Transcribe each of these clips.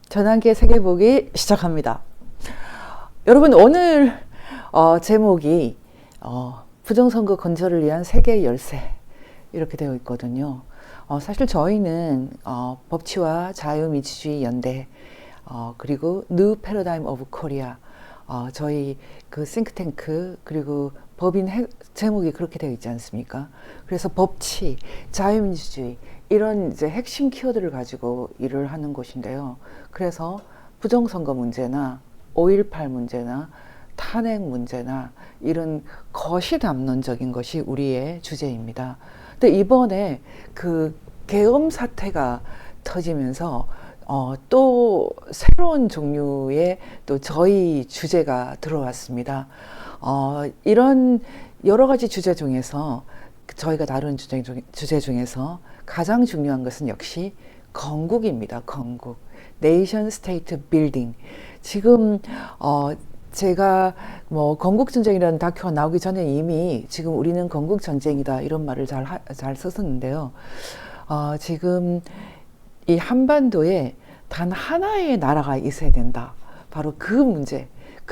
전환기의 세계보기 시작합니다. 여러분 오늘 제목이 부정선거 건절을 위한 세계의 열쇠 이렇게 되어 있거든요. 사실 저희는 법치와 자유민주주의 연대 그리고 New Paradigm of Korea 저희 그 싱크탱크 그리고 법인 제목이 그렇게 되어 있지 않습니까? 그래서 법치, 자유민주주의 이런 이제 핵심 키워드를 가지고 일을 하는 곳인데요. 그래서 부정선거 문제나 5.18 문제나 탄핵 문제나 이런 거시담론적인 것이 우리의 주제입니다. 근데 이번에 그 계엄 사태가 터지면서 또 새로운 종류의 또 저희 주제가 들어왔습니다. 이런 여러 가지 주제 중에서 저희가 다룬 주제 중에서 가장 중요한 것은 역시 건국입니다. 건국. 네이션 스테이트 빌딩. 지금 제가 뭐 건국전쟁이라는 다큐가 나오기 전에 이미 지금 우리는 건국전쟁이다 이런 말을 잘 썼었는데요. 지금 이 한반도에 단 하나의 나라가 있어야 된다. 바로 그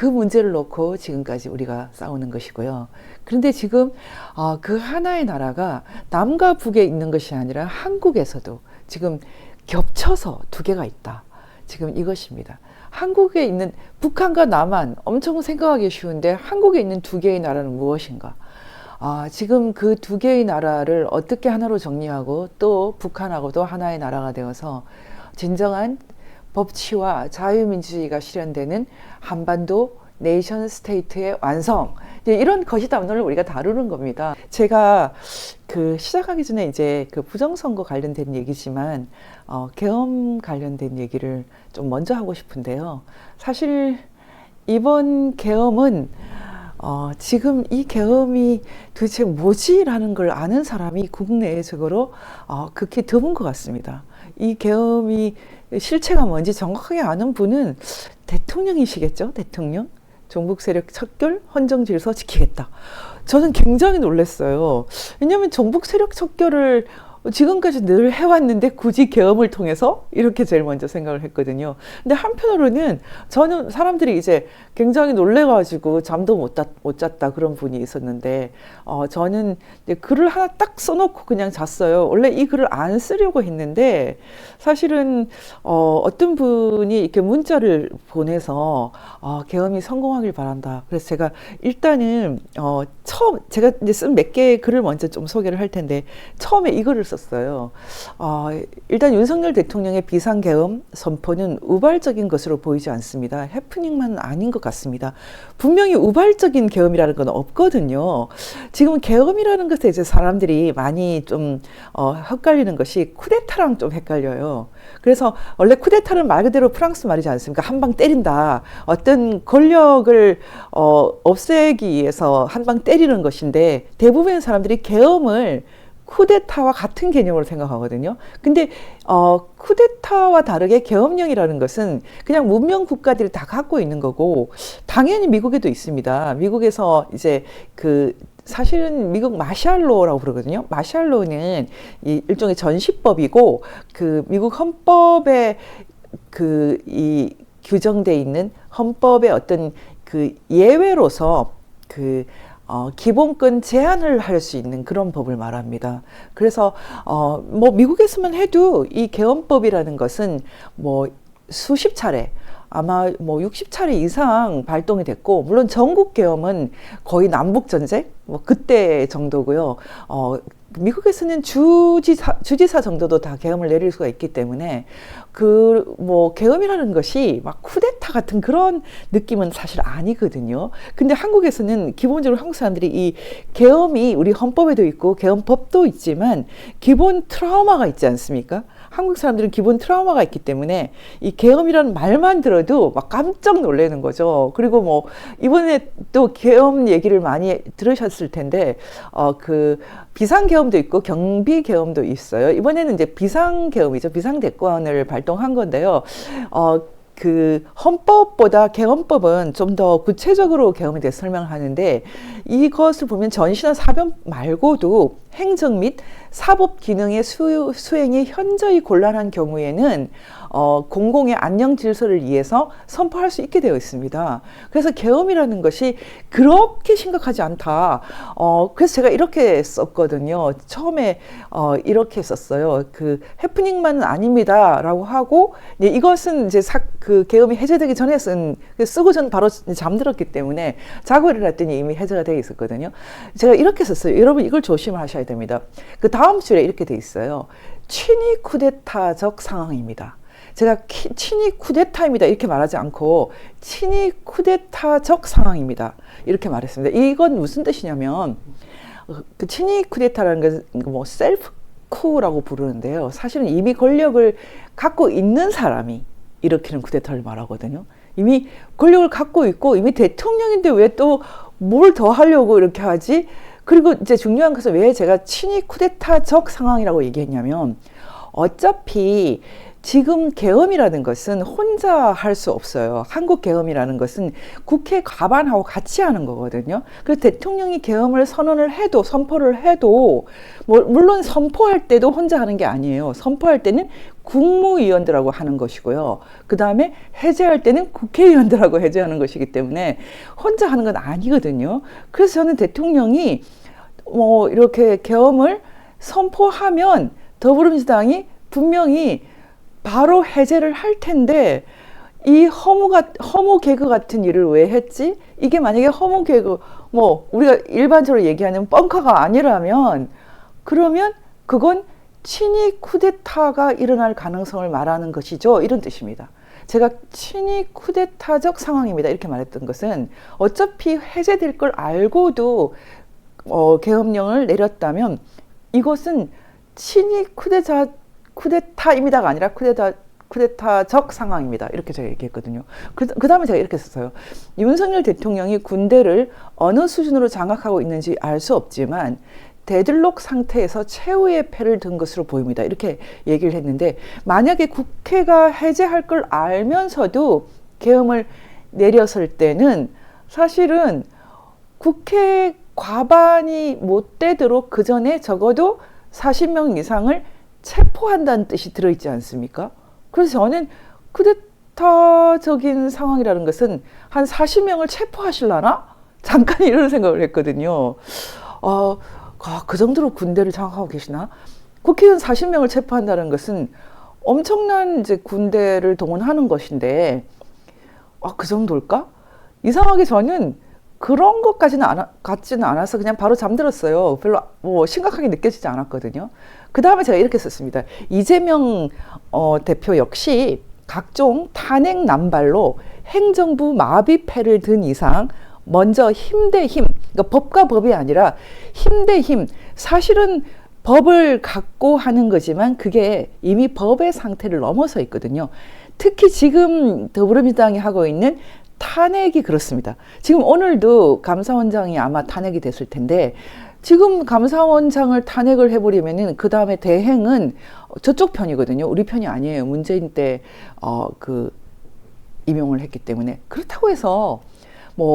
문제를 놓고 지금까지 우리가 싸우는 것이고요. 그런데 지금 그 하나의 나라가 남과 북에 있는 것이 아니라 한국에서도 지금 겹쳐서 두 개가 있다. 지금 이것입니다. 한국에 있는 북한과 남한 엄청 생각하기 쉬운데 한국에 있는 두 개의 나라는 무엇인가? 지금 그 두 개의 나라를 어떻게 하나로 정리하고 또 북한하고도 하나의 나라가 되어서 진정한 법치와 자유민주주의가 실현되는 한반도 네이션 스테이트의 완성 이런 거시담론을 우리가 다루는 겁니다. 제가 그 시작하기 전에 이제 그 부정선거 관련된 얘기지만 계엄 관련된 얘기를 좀 먼저 하고 싶은데요. 사실 이번 계엄은 지금 이 계엄이 도대체 뭐지라는 걸 아는 사람이 국내적으로 극히 드문 것 같습니다. 이 계엄이 실체가 뭔지 정확하게 아는 분은 대통령이시겠죠? 대통령? 종북 세력 척결, 헌정 질서 지키겠다. 저는 굉장히 놀랐어요. 왜냐하면 종북 세력 척결을 지금까지 늘 해왔는데 굳이 계엄을 통해서 이렇게 제일 먼저 생각을 했거든요. 근데 한편으로는 저는 사람들이 이제 굉장히 놀래가지고 잠도 못 잤다 그런 분이 있었는데 저는 이제 글을 하나 딱 써놓고 그냥 잤어요. 원래 이 글을 안 쓰려고 했는데 사실은 어떤 분이 이렇게 문자를 보내서 계엄이 성공하길 바란다. 그래서 제가 일단은 처음 제가 이제 쓴 몇 개의 글을 먼저 좀 소개를 할 텐데 처음에 이 글을 썼어요. 일단 윤석열 대통령의 비상계엄 선포는 우발적인 것으로 보이지 않습니다. 해프닝만 아닌 것 같습니다. 분명히 우발적인 계엄이라는 건 없거든요. 지금 계엄이라는 것에 이제 사람들이 많이 좀 헷갈리는 것이 쿠데타랑 좀 헷갈려요. 그래서 원래 쿠데타는 말 그대로 프랑스 말이지 않습니까? 한 방 때린다. 어떤 권력을 없애기 위해서 한 방 때리는 것인데 대부분의 사람들이 계엄을 쿠데타와 같은 개념으로 생각하거든요. 근데 쿠데타와 다르게 계엄령이라는 것은 그냥 문명 국가들이 다 갖고 있는 거고 당연히 미국에도 있습니다. 미국에서 이제 사실은 미국 마샬로라고 부르거든요. 마샬로는 이 일종의 전시법이고 그 미국 헌법에 이 규정돼 있는 헌법의 어떤 그 예외로서 기본권 제한을 할 수 있는 그런 법을 말합니다. 그래서 뭐 미국에서만 해도 이 계엄법이라는 것은 뭐 수십 차례 아마 뭐 60차례 이상 발동이 됐고 물론 전국 계엄은 거의 남북 전쟁 뭐 그때 정도고요. 미국에서는 주지사 정도도 다 계엄을 내릴 수가 있기 때문에 뭐 계엄이라는 것이 막 쿠데타 같은 그런 느낌은 사실 아니거든요. 근데 한국에서는 기본적으로 한국 사람들이 이 계엄이 우리 헌법에도 있고 계엄법도 있지만 기본 트라우마가 있지 않습니까? 한국 사람들은 기본 트라우마가 있기 때문에 이 계엄이라는 말만 들어도 막 깜짝 놀라는 거죠. 그리고 뭐 이번에 또 계엄 얘기를 많이 들으셨을 텐데 비상계엄도 있고 경비계엄도 있어요. 이번에는 이제 비상계엄이죠. 비상대권을 발동한 건데요. 헌법보다 계엄법은 좀 더 구체적으로 계엄에 대해서 설명을 하는데 이것을 보면 전시나 사변 말고도 행정 및 사법 기능의 수행이 현저히 곤란한 경우에는 공공의 안녕 질서를 위해서 선포할 수 있게 되어 있습니다. 그래서 계엄이라는 것이 그렇게 심각하지 않다. 그래서 제가 이렇게 썼거든요. 처음에 이렇게 썼어요. 그 해프닝만은 아닙니다라고 하고, 이것은 이제 그 계엄이 해제되기 전에 쓰고 전 바로 잠들었기 때문에 자고 일어났더니 이미 해제가 되어 있었거든요. 제가 이렇게 썼어요. 여러분 이걸 조심하셔야 됩니다. 그 다음 줄에 이렇게 돼 있어요. 친위 쿠데타적 상황입니다. 제가 친위 쿠데타입니다 이렇게 말하지 않고 친위 쿠데타적 상황입니다 이렇게 말했습니다. 이건 무슨 뜻이냐면 그 친위 쿠데타라는 것은 뭐 셀프 쿠라고 부르는데요. 사실은 이미 권력을 갖고 있는 사람이 일으키는 쿠데타를 말하거든요. 이미 권력을 갖고 있고 이미 대통령인데 왜 또 뭘 더 하려고 이렇게 하지? 그리고 이제 중요한 것은 왜 제가 친위 쿠데타적 상황이라고 얘기했냐면 어차피 지금 계엄이라는 것은 혼자 할 수 없어요. 한국 계엄이라는 것은 국회 과반하고 같이 하는 거거든요. 그래서 대통령이 계엄을 선포를 해도 물론 선포할 때도 혼자 하는 게 아니에요. 선포할 때는 국무위원들하고 하는 것이고요. 그 다음에 해제할 때는 국회의원들하고 해제하는 것이기 때문에 혼자 하는 건 아니거든요. 그래서 저는 대통령이 이렇게 계엄을 선포하면 더불어민주당이 분명히 바로 해제를 할 텐데 이 허무 개그 같은 일을 왜 했지? 이게 만약에 허무 개그 우리가 일반적으로 얘기하는 뻥카가 아니라면 그러면 그건 친위 쿠데타가 일어날 가능성을 말하는 것이죠. 이런 뜻입니다. 제가 친위 쿠데타적 상황입니다 이렇게 말했던 것은 어차피 해제될 걸 알고도 계엄령을 내렸다면 이것은 친위 쿠데타입니다가 아니라 쿠데타적 상황입니다. 이렇게 제가 얘기했거든요. 그 다음에 제가 이렇게 썼어요. 윤석열 대통령이 군대를 어느 수준으로 장악하고 있는지 알 수 없지만 데들록 상태에서 최후의 패를 든 것으로 보입니다. 이렇게 얘기를 했는데 만약에 국회가 해제할 걸 알면서도 계엄을 내렸을 때는 사실은 국회 과반이 못 되도록 그 전에 적어도 40명 이상을 체포한다는 뜻이 들어있지 않습니까? 그래서 저는 쿠데타적인 상황이라는 것은 한 40명을 체포하실라나? 잠깐 이런 생각을 했거든요. 그 정도로 군대를 장악하고 계시나? 국회의원 40명을 체포한다는 것은 엄청난 이제 군대를 동원하는 것인데, 그 정도일까? 이상하게 저는 그런 것까지는 같지는 않아서 그냥 바로 잠들었어요. 별로 심각하게 느껴지지 않았거든요. 그 다음에 제가 이렇게 썼습니다. 이재명 대표 역시 각종 탄핵 남발로 행정부 마비패를 든 이상 먼저 힘 대 힘, 그러니까 법과 법이 아니라 힘 대 힘, 사실은 법을 갖고 하는 거지만 그게 이미 법의 상태를 넘어서 있거든요. 특히 지금 더불어민주당이 하고 있는 탄핵이 그렇습니다. 지금 오늘도 감사원장이 아마 탄핵이 됐을 텐데 지금 감사원장을 탄핵을 해버리면은 그 다음에 대행은 저쪽 편이거든요. 우리 편이 아니에요. 문재인 때 임용을 했기 때문에. 그렇다고 해서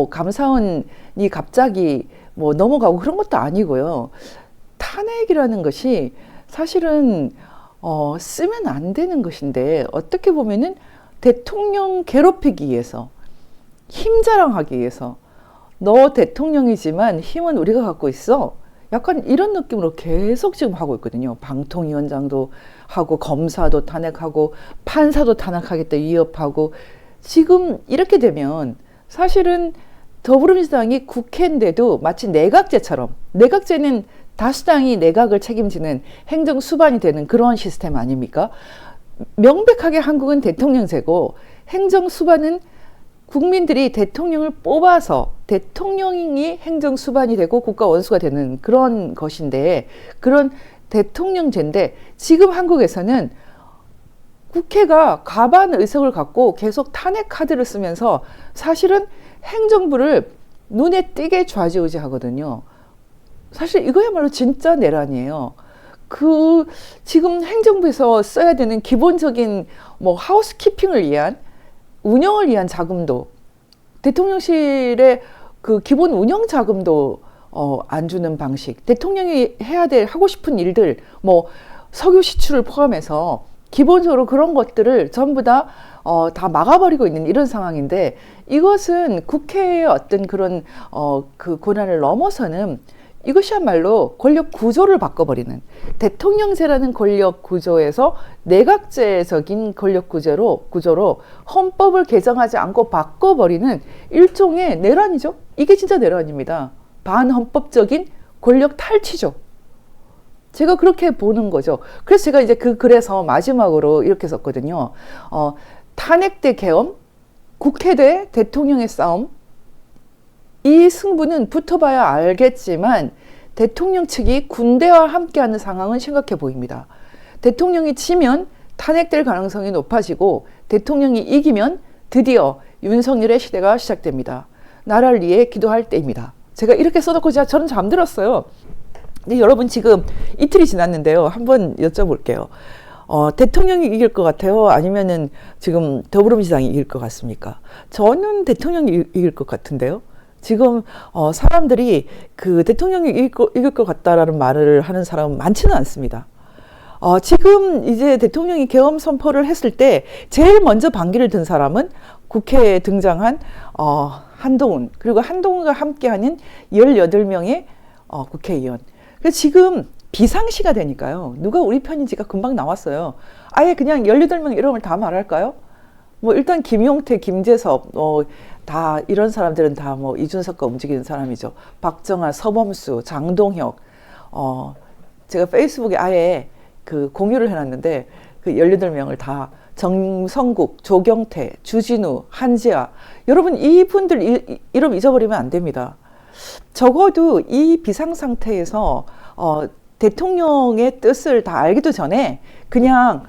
감사원이 갑자기 넘어가고 그런 것도 아니고요. 탄핵이라는 것이 사실은 쓰면 안 되는 것인데 어떻게 보면은 대통령 괴롭히기 위해서 힘 자랑하기 위해서 너 대통령이지만 힘은 우리가 갖고 있어. 약간 이런 느낌으로 계속 지금 하고 있거든요. 방통위원장도 하고 검사도 탄핵하고 판사도 탄핵하겠다 위협하고 지금 이렇게 되면 사실은 더불어민주당이 국회인데도 마치 내각제처럼 내각제는 다수당이 내각을 책임지는 행정수반이 되는 그런 시스템 아닙니까? 명백하게 한국은 대통령제고 행정수반은 국민들이 대통령을 뽑아서 대통령이 행정수반이 되고 국가 원수가 되는 그런 것인데 그런 대통령제인데 지금 한국에서는 국회가 과반 의석을 갖고 계속 탄핵 카드를 쓰면서 사실은 행정부를 눈에 띄게 좌지우지하거든요. 사실 이거야말로 진짜 내란이에요. 지금 행정부에서 써야 되는 기본적인 하우스키핑을 위한 운영을 위한 자금도 대통령실의 그 기본 운영 자금도 안 주는 방식, 대통령이 하고 싶은 일들, 뭐 석유 시출을 포함해서 기본적으로 그런 것들을 전부 다 막아버리고 있는 이런 상황인데, 이것은 국회의 어떤 그런 그 권한을 넘어서는 이것이야말로 권력 구조를 바꿔버리는, 대통령제라는 권력 구조에서 내각제적인 권력 구조로 헌법을 개정하지 않고 바꿔버리는 일종의 내란이죠. 이게 진짜 내란입니다. 반헌법적인 권력 탈취죠. 제가 그렇게 보는 거죠. 그래서 제가 이제 그래서 마지막으로 이렇게 썼거든요. 탄핵 대 계엄, 국회 대 대통령의 싸움. 이 승부는 붙어봐야 알겠지만 대통령 측이 군대와 함께하는 상황은 심각해 보입니다. 대통령이 지면 탄핵될 가능성이 높아지고, 대통령이 이기면 드디어 윤석열의 시대가 시작됩니다. 나라를 위해 기도할 때입니다. 제가 이렇게 써놓고 저는 잠들었어요. 근데 여러분, 지금 이틀이 지났는데요. 한번 여쭤볼게요. 대통령이 이길 것 같아요? 아니면은 지금 더불어민주당이 이길 것 같습니까? 저는 대통령이 이길 것 같은데요. 지금 사람들이 그 대통령이 이길 것 같다라는 말을 하는 사람은 많지는 않습니다. 지금 이제 대통령이 계엄 선포를 했을 때 제일 먼저 반기를 든 사람은 국회에 등장한 한동훈, 그리고 한동훈과 함께하는 18명의 국회의원. 그래서 지금 비상시가 되니까요. 누가 우리 편인지가 금방 나왔어요. 아예 그냥 18명 이름을 다 말할까요? 뭐 일단 김용태, 김재섭, 다 이런 사람들은 다 뭐 이준석과 움직이는 사람이죠. 박정아, 서범수, 장동혁. 제가 페이스북에 아예 그 공유를 해놨는데 그 18명을 다, 정성국, 조경태, 주진우, 한지아. 여러분, 이분들 이름 잊어버리면 안 됩니다. 적어도 이 비상 상태에서 대통령의 뜻을 다 알기도 전에 그냥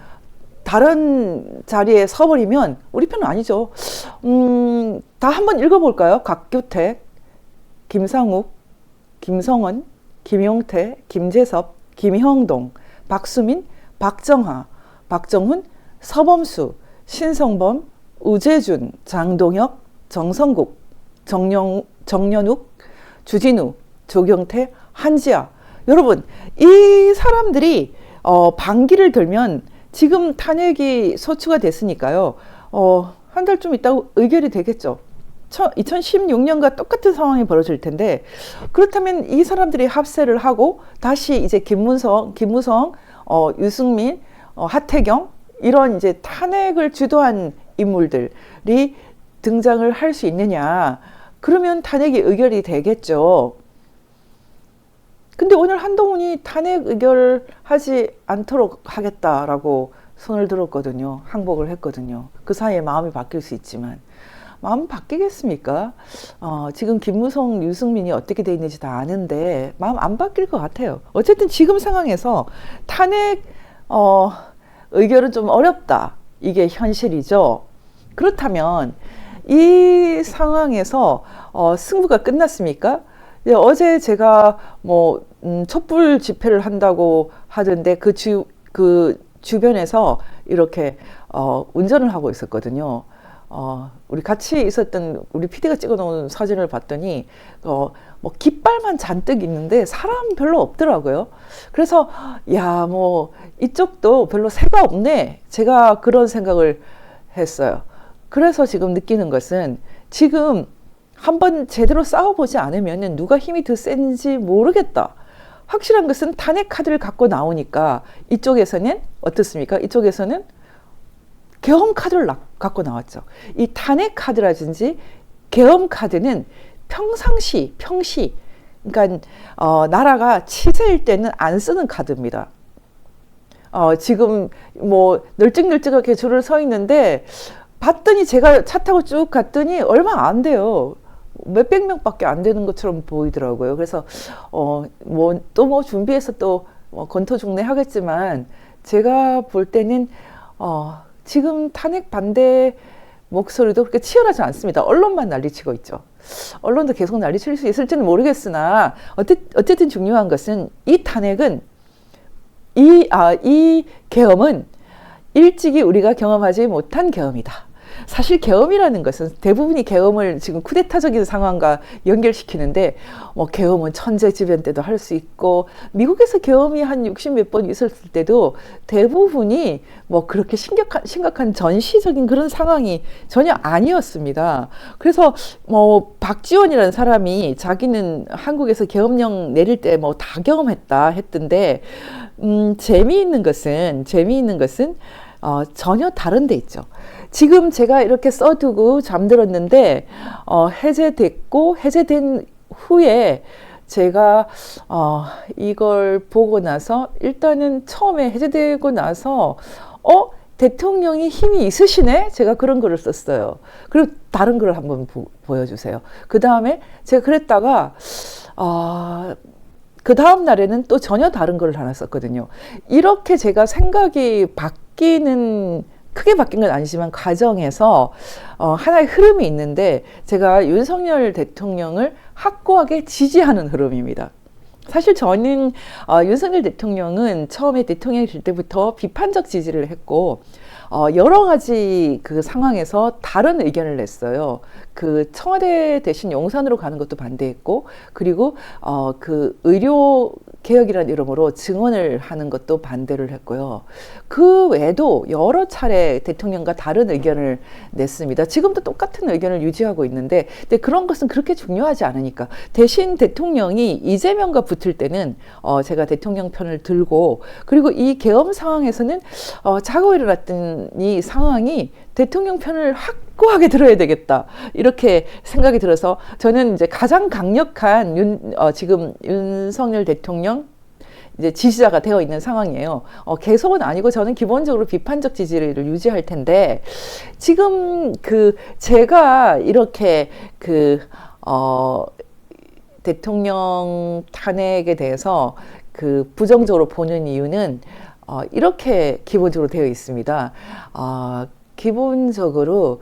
다른 자리에 서버리면 우리 편은 아니죠. 다 한번 읽어볼까요? 곽규택, 김상욱, 김성원, 김용태, 김재섭, 김형동, 박수민, 박정하, 박정훈, 서범수, 신성범, 우재준, 장동혁, 정성국, 정연욱, 주진우, 조경태, 한지아. 여러분, 이 사람들이 반기를 들면 지금 탄핵이 소추가 됐으니까요. 한 달쯤 있다가 의결이 되겠죠. 2016년과 똑같은 상황이 벌어질 텐데, 그렇다면 이 사람들이 합세를 하고 다시 이제 김무성, 유승민, 하태경, 이런 이제 탄핵을 주도한 인물들이 등장을 할 수 있느냐. 그러면 탄핵이 의결이 되겠죠. 근데 오늘 한동훈이 탄핵 의결하지 않도록 하겠다라고 손을 들었거든요. 항복을 했거든요. 그 사이에 마음이 바뀔 수 있지만. 마음 바뀌겠습니까? 지금 김무성, 유승민이 어떻게 돼 있는지 다 아는데 마음 안 바뀔 것 같아요. 어쨌든 지금 상황에서 탄핵 의결은 좀 어렵다. 이게 현실이죠. 그렇다면 이 상황에서 승부가 끝났습니까? 어제 제가 뭐 촛불 집회를 한다고 하던데 그 주변에서 이렇게 운전을 하고 있었거든요. 우리 같이 있었던 우리 PD가 찍어놓은 사진을 봤더니 뭐 깃발만 잔뜩 있는데 사람 별로 없더라고요. 그래서 야, 뭐 이쪽도 별로 새가 없네. 제가 그런 생각을 했어요. 그래서 지금 느끼는 것은, 지금 한번 제대로 싸워보지 않으면 누가 힘이 더 센지 모르겠다. 확실한 것은 탄핵 카드를 갖고 나오니까 이쪽에서는 어떻습니까? 이쪽에서는 계엄 카드를 갖고 나왔죠. 이 탄핵 카드라든지 계엄 카드는 평시, 그러니까 나라가 치세일 때는 안 쓰는 카드입니다. 지금 뭐 널찍널찍하게 줄을 서 있는데, 봤더니 제가 차 타고 쭉 갔더니 얼마 안 돼요. 몇백 명밖에 안 되는 것처럼 보이더라고요. 그래서 또 준비해서 또 권토중내 하겠지만, 제가 볼 때는 지금 탄핵 반대 목소리도 그렇게 치열하지 않습니다. 언론만 난리치고 있죠. 언론도 계속 난리칠 수 있을지는 모르겠으나 어쨌든 중요한 것은 이 탄핵은 이 계엄은 일찍이 우리가 경험하지 못한 계엄이다. 사실 계엄이라는 것은 대부분이 계엄을 지금 쿠데타적인 상황과 연결시키는데 뭐 계엄은 천재지변 때도 할 수 있고 미국에서 계엄이 한 60 몇 번 있었을 때도 대부분이 뭐 그렇게 심각한 전시적인 그런 상황이 전혀 아니었습니다. 그래서 뭐 박지원이라는 사람이 자기는 한국에서 계엄령 내릴 때 뭐 다 경험했다 했던데 재미있는 것은 전혀 다른 데 있죠. 지금 제가 이렇게 써두고 잠들었는데 해제된 후에 제가 이걸 보고 나서 일단은 처음에 해제되고 나서 대통령이 힘이 있으시네? 제가 그런 글을 썼어요. 그리고 다른 글을 한번 보여주세요. 그 다음에 제가 그랬다가 그 다음 날에는 또 전혀 다른 걸 하나 썼거든요. 이렇게 제가 생각이 크게 바뀐 건 아니지만 과정에서 하나의 흐름이 있는데 제가 윤석열 대통령을 확고하게 지지하는 흐름입니다. 사실 저는 윤석열 대통령은 처음에 대통령이 될 때부터 비판적 지지를 했고 여러 가지 그 상황에서 다른 의견을 냈어요. 그 청와대 대신 용산으로 가는 것도 반대했고, 그리고 그 의료 개혁이라는 이름으로 증언을 하는 것도 반대를 했고요. 그 외에도 여러 차례 대통령과 다른 의견을 냈습니다. 지금도 똑같은 의견을 유지하고 있는데, 근데 그런 것은 그렇게 중요하지 않으니까. 대신 대통령이 이재명과 붙을 때는 제가 대통령 편을 들고, 그리고 이 계엄 상황에서는 자고 일어났던 이 상황이 대통령 편을 확고하게 들어야 되겠다, 이렇게 생각이 들어서 저는 이제 가장 강력한 지금 윤석열 대통령 이제 지지자가 되어 있는 상황이에요. 계속은 아니고 저는 기본적으로 비판적 지지를 유지할 텐데, 지금 제가 이렇게 대통령 탄핵에 대해서 부정적으로 보는 이유는 이렇게 기본적으로 되어 있습니다. 기본적으로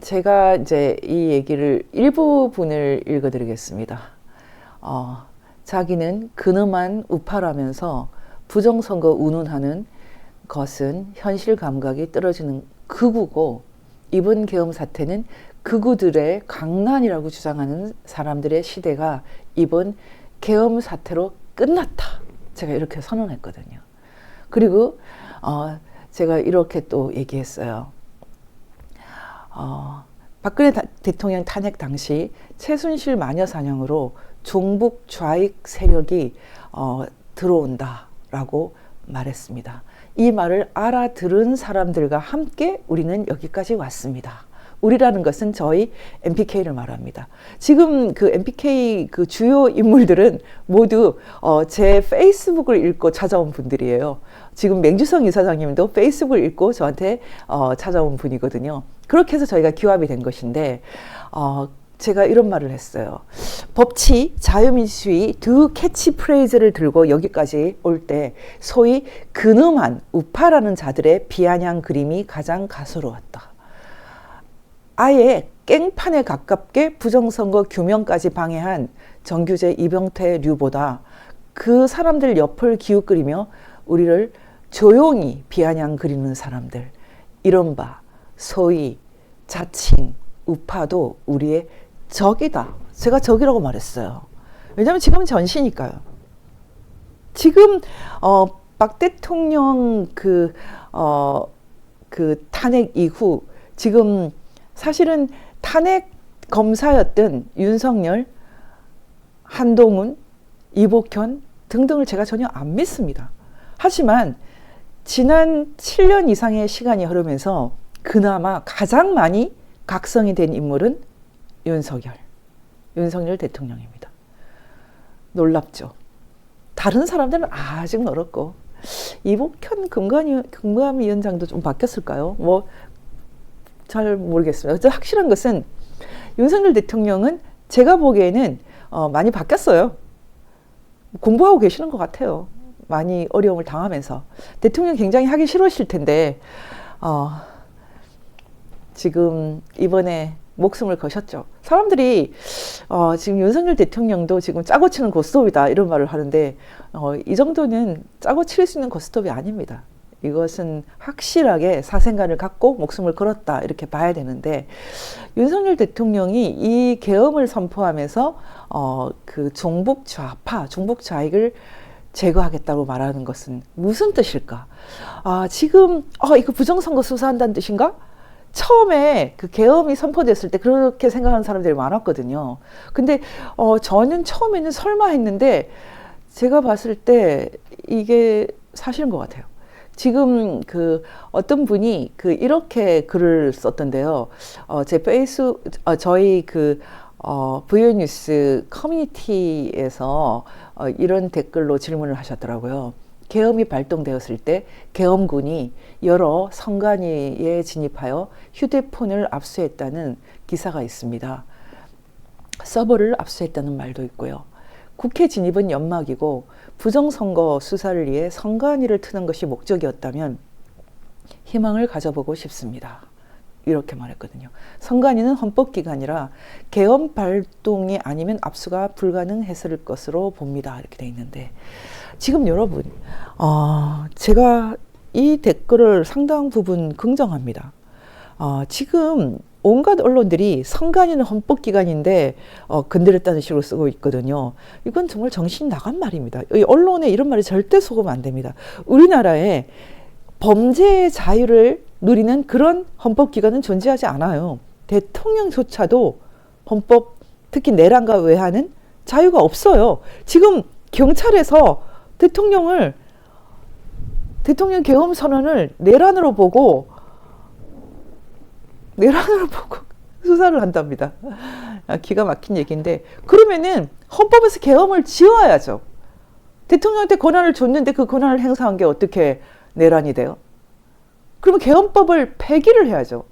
제가 이제 이 얘기를 일부분을 읽어드리겠습니다. 자기는 근엄한 우파라면서 부정선거 운운하는 것은 현실 감각이 떨어지는 극우고, 이번 계엄 사태는 극우들의 강난이라고 주장하는 사람들의 시대가 이번 계엄 사태로 끝났다. 제가 이렇게 선언했거든요. 그리고 제가 이렇게 또 얘기했어요. 박근혜 대통령 탄핵 당시 최순실 마녀 사냥으로 종북 좌익 세력이 들어온다라고 말했습니다. 이 말을 알아들은 사람들과 함께 우리는 여기까지 왔습니다. 우리라는 것은 저희 MPK를 말합니다. 지금 그 MPK 그 주요 인물들은 모두 제 페이스북을 읽고 찾아온 분들이에요. 지금 맹주성 이사장님도 페이스북을 읽고 저한테 찾아온 분이거든요. 그렇게 해서 저희가 규합이 된 것인데, 제가 이런 말을 했어요. 법치, 자유민주주의 두 캐치프레이즈를 들고 여기까지 올 때 소위 근엄한 우파라는 자들의 비아냥 그림이 가장 가소로웠다. 아예 깽판에 가깝게 부정선거 규명까지 방해한 정규재 이병태 류보다 그 사람들 옆을 기웃거리며 우리를 조용히 비아냥 그리는 사람들, 이른바 소위 자칭 우파도 우리의 적이다. 제가 적이라고 말했어요. 왜냐하면 지금은 전시니까요. 지금 박 대통령 그 탄핵 이후 지금 사실은 탄핵 검사였던 윤석열, 한동훈, 이복현 등등을 제가 전혀 안 믿습니다. 하지만 지난 7년 이상의 시간이 흐르면서 그나마 가장 많이 각성이 된 인물은 윤석열 대통령입니다. 놀랍죠. 다른 사람들은 아직 멀었고, 이복현 금감위원장도 좀 바뀌었을까요? 뭐 잘 모르겠습니다. 어쨌든 확실한 것은 윤석열 대통령은 제가 보기에는 많이 바뀌었어요. 공부하고 계시는 것 같아요. 많이 어려움을 당하면서. 대통령 굉장히 하기 싫으실 텐데 지금 이번에 목숨을 거셨죠. 사람들이 지금 윤석열 대통령도 지금 짜고 치는 고스톱이다 이런 말을 하는데 이 정도는 짜고 칠 수 있는 고스톱이 아닙니다. 이것은 확실하게 사생활을 갖고 목숨을 걸었다 이렇게 봐야 되는데, 윤석열 대통령이 이 계엄을 선포하면서 그 종북 좌파, 종북 좌익을 제거하겠다고 말하는 것은 무슨 뜻일까? 지금 이거 부정선거 수사한다는 뜻인가? 처음에 그 계엄이 선포됐을 때 그렇게 생각하는 사람들이 많았거든요. 근데 저는 처음에는 설마 했는데 제가 봤을 때 이게 사실인 것 같아요. 지금 그 어떤 분이 그 이렇게 글을 썼던데요. 제 저희 그 VON 뉴스 커뮤니티에서 이런 댓글로 질문을 하셨더라고요. 계엄이 발동되었을 때 계엄군이 여러 선관위에 진입하여 휴대폰을 압수했다는 기사가 있습니다. 서버를 압수했다는 말도 있고요. 국회 진입은 연막이고 부정선거 수사를 위해 선관위를 트는 것이 목적이었다면 희망을 가져보고 싶습니다. 이렇게 말했거든요. 선관위는 헌법기관이라 계엄 발동이 아니면 압수가 불가능했을 것으로 봅니다. 이렇게 돼 있는데, 지금 여러분, 제가 이 댓글을 상당 부분 긍정합니다. 지금 온갖 언론들이 선관위는 헌법기관인데 건드렸다는 식으로 쓰고 있거든요. 이건 정말 정신 나간 말입니다. 이 언론에 이런 말이 절대 속으면 안 됩니다. 우리나라에 범죄의 자유를 누리는 그런 헌법기관은 존재하지 않아요. 대통령조차도 헌법, 특히 내란과 외환은 자유가 없어요. 지금 경찰에서 대통령 계엄 선언을 내란으로 보고 수사를 한답니다. 기가 막힌 얘기인데, 그러면은 헌법에서 계엄을 지어야죠. 대통령한테 권한을 줬는데 그 권한을 행사한 게 어떻게 내란이 돼요? 그러면 계엄법을 폐기를 해야죠.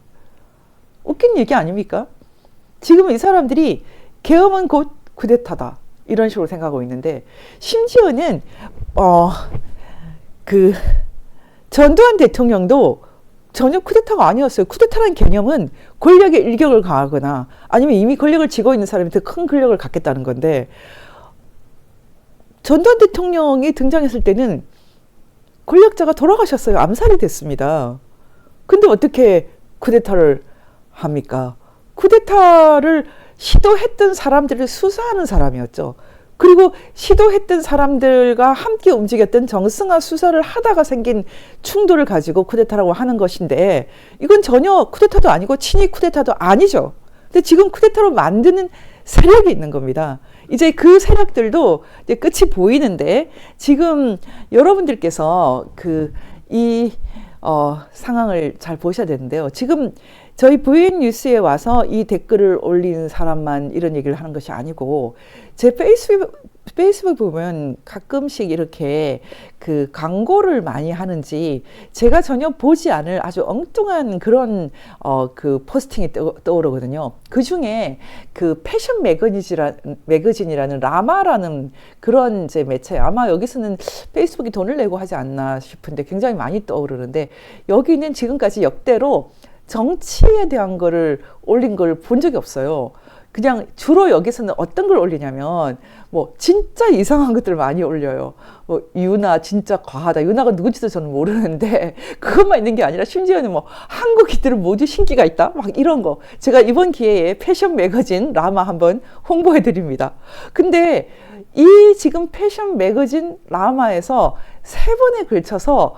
웃긴 얘기 아닙니까? 지금 이 사람들이 계엄은 곧 쿠데타다 이런 식으로 생각하고 있는데, 심지어는 그 전두환 대통령도 전혀 쿠데타가 아니었어요. 쿠데타라는 개념은 권력의 일격을 가하거나 아니면 이미 권력을 쥐고 있는 사람이 더 큰 권력을 갖겠다는 건데, 전두환 대통령이 등장했을 때는 권력자가 돌아가셨어요. 암살이 됐습니다. 근데 어떻게 쿠데타를 합니까? 쿠데타를 시도했던 사람들을 수사하는 사람이었죠. 그리고 시도했던 사람들과 함께 움직였던 정승화 수사를 하다가 생긴 충돌을 가지고 쿠데타라고 하는 것인데, 이건 전혀 쿠데타도 아니고 친위 쿠데타도 아니죠. 근데 지금 쿠데타로 만드는 세력이 있는 겁니다. 이제 그 세력들도 이제 끝이 보이는데, 지금 여러분들께서 이 상황을 잘 보셔야 되는데요. 지금 저희 VN 뉴스에 와서 이 댓글을 올린 사람만 이런 얘기를 하는 것이 아니고, 제 페이스북 보면 가끔씩 이렇게 그 광고를 많이 하는지 제가 전혀 보지 않을 아주 엉뚱한 그런 그 포스팅이 떠오르거든요. 그 중에 그 패션 매거진이라는 라마라는 그런 이제 매체, 아마 여기서는 페이스북이 돈을 내고 하지 않나 싶은데 굉장히 많이 떠오르는데, 여기는 지금까지 역대로 정치에 대한 거를 올린 걸 본 적이 없어요. 그냥 주로 여기서는 어떤 걸 올리냐면, 뭐 진짜 이상한 것들을 많이 올려요. 뭐 유나 진짜 과하다. 유나가 누군지도 저는 모르는데 그것만 있는 게 아니라 심지어는 뭐 한국인들은 모두 신기가 있다. 막 이런 거. 제가 이번 기회에 패션 매거진 라마 한번 홍보해 드립니다. 근데 이 지금 패션 매거진 라마에서 3번에 걸쳐서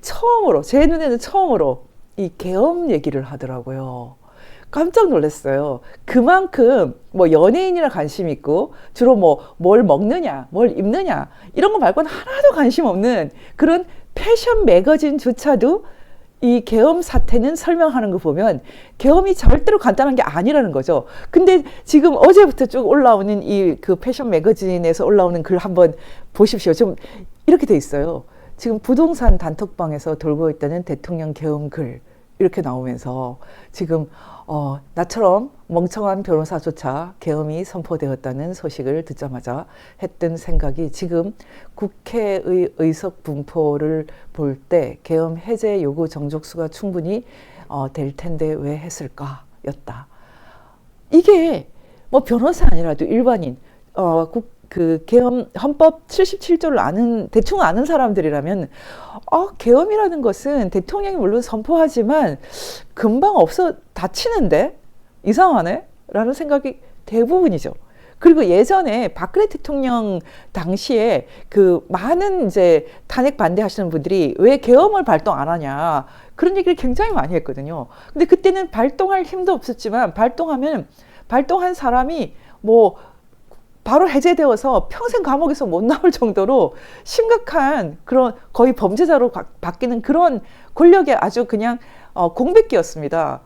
처음으로, 제 눈에는 처음으로 이 계엄 얘기를 하더라고요. 깜짝 놀랐어요. 그만큼 뭐 연예인이라 관심 있고 주로 뭐 뭘 먹느냐, 뭘 입느냐 이런 거 말고는 하나도 관심 없는 그런 패션 매거진조차도 이 계엄 사태는 설명하는 거 보면 계엄이 절대로 간단한 게 아니라는 거죠. 근데 지금 어제부터 쭉 올라오는 이 그 패션 매거진에서 올라오는 글 한번 보십시오. 좀 이렇게 돼 있어요. 지금 부동산 단톡방에서 돌고 있다는 대통령 계엄 글 이렇게 나오면서 지금 나처럼 멍청한 변호사조차 계엄이 선포되었다는 소식을 듣자마자 했던 생각이, 지금 국회의 의석 분포를 볼 때 계엄 해제 요구 정족수가 충분히 될 텐데 왜 했을까 였다. 이게 뭐 변호사 아니라도 일반인, 그 계엄 헌법 77조를 대충 아는 사람들이라면 계엄이라는 것은 대통령이 물론 선포하지만 금방 없어 다치는데 이상하네 라는 생각이 대부분이죠. 그리고 예전에 박근혜 대통령 당시에 그 많은 이제 탄핵 반대하시는 분들이 왜 계엄을 발동 안 하냐 그런 얘기를 굉장히 많이 했거든요. 근데 그때는 발동할 힘도 없었지만 발동한 사람이 뭐 바로 해제되어서 평생 감옥에서 못 나올 정도로 심각한 그런 거의 범죄자로 바뀌는 그런 권력의 아주 그냥 공백기였습니다.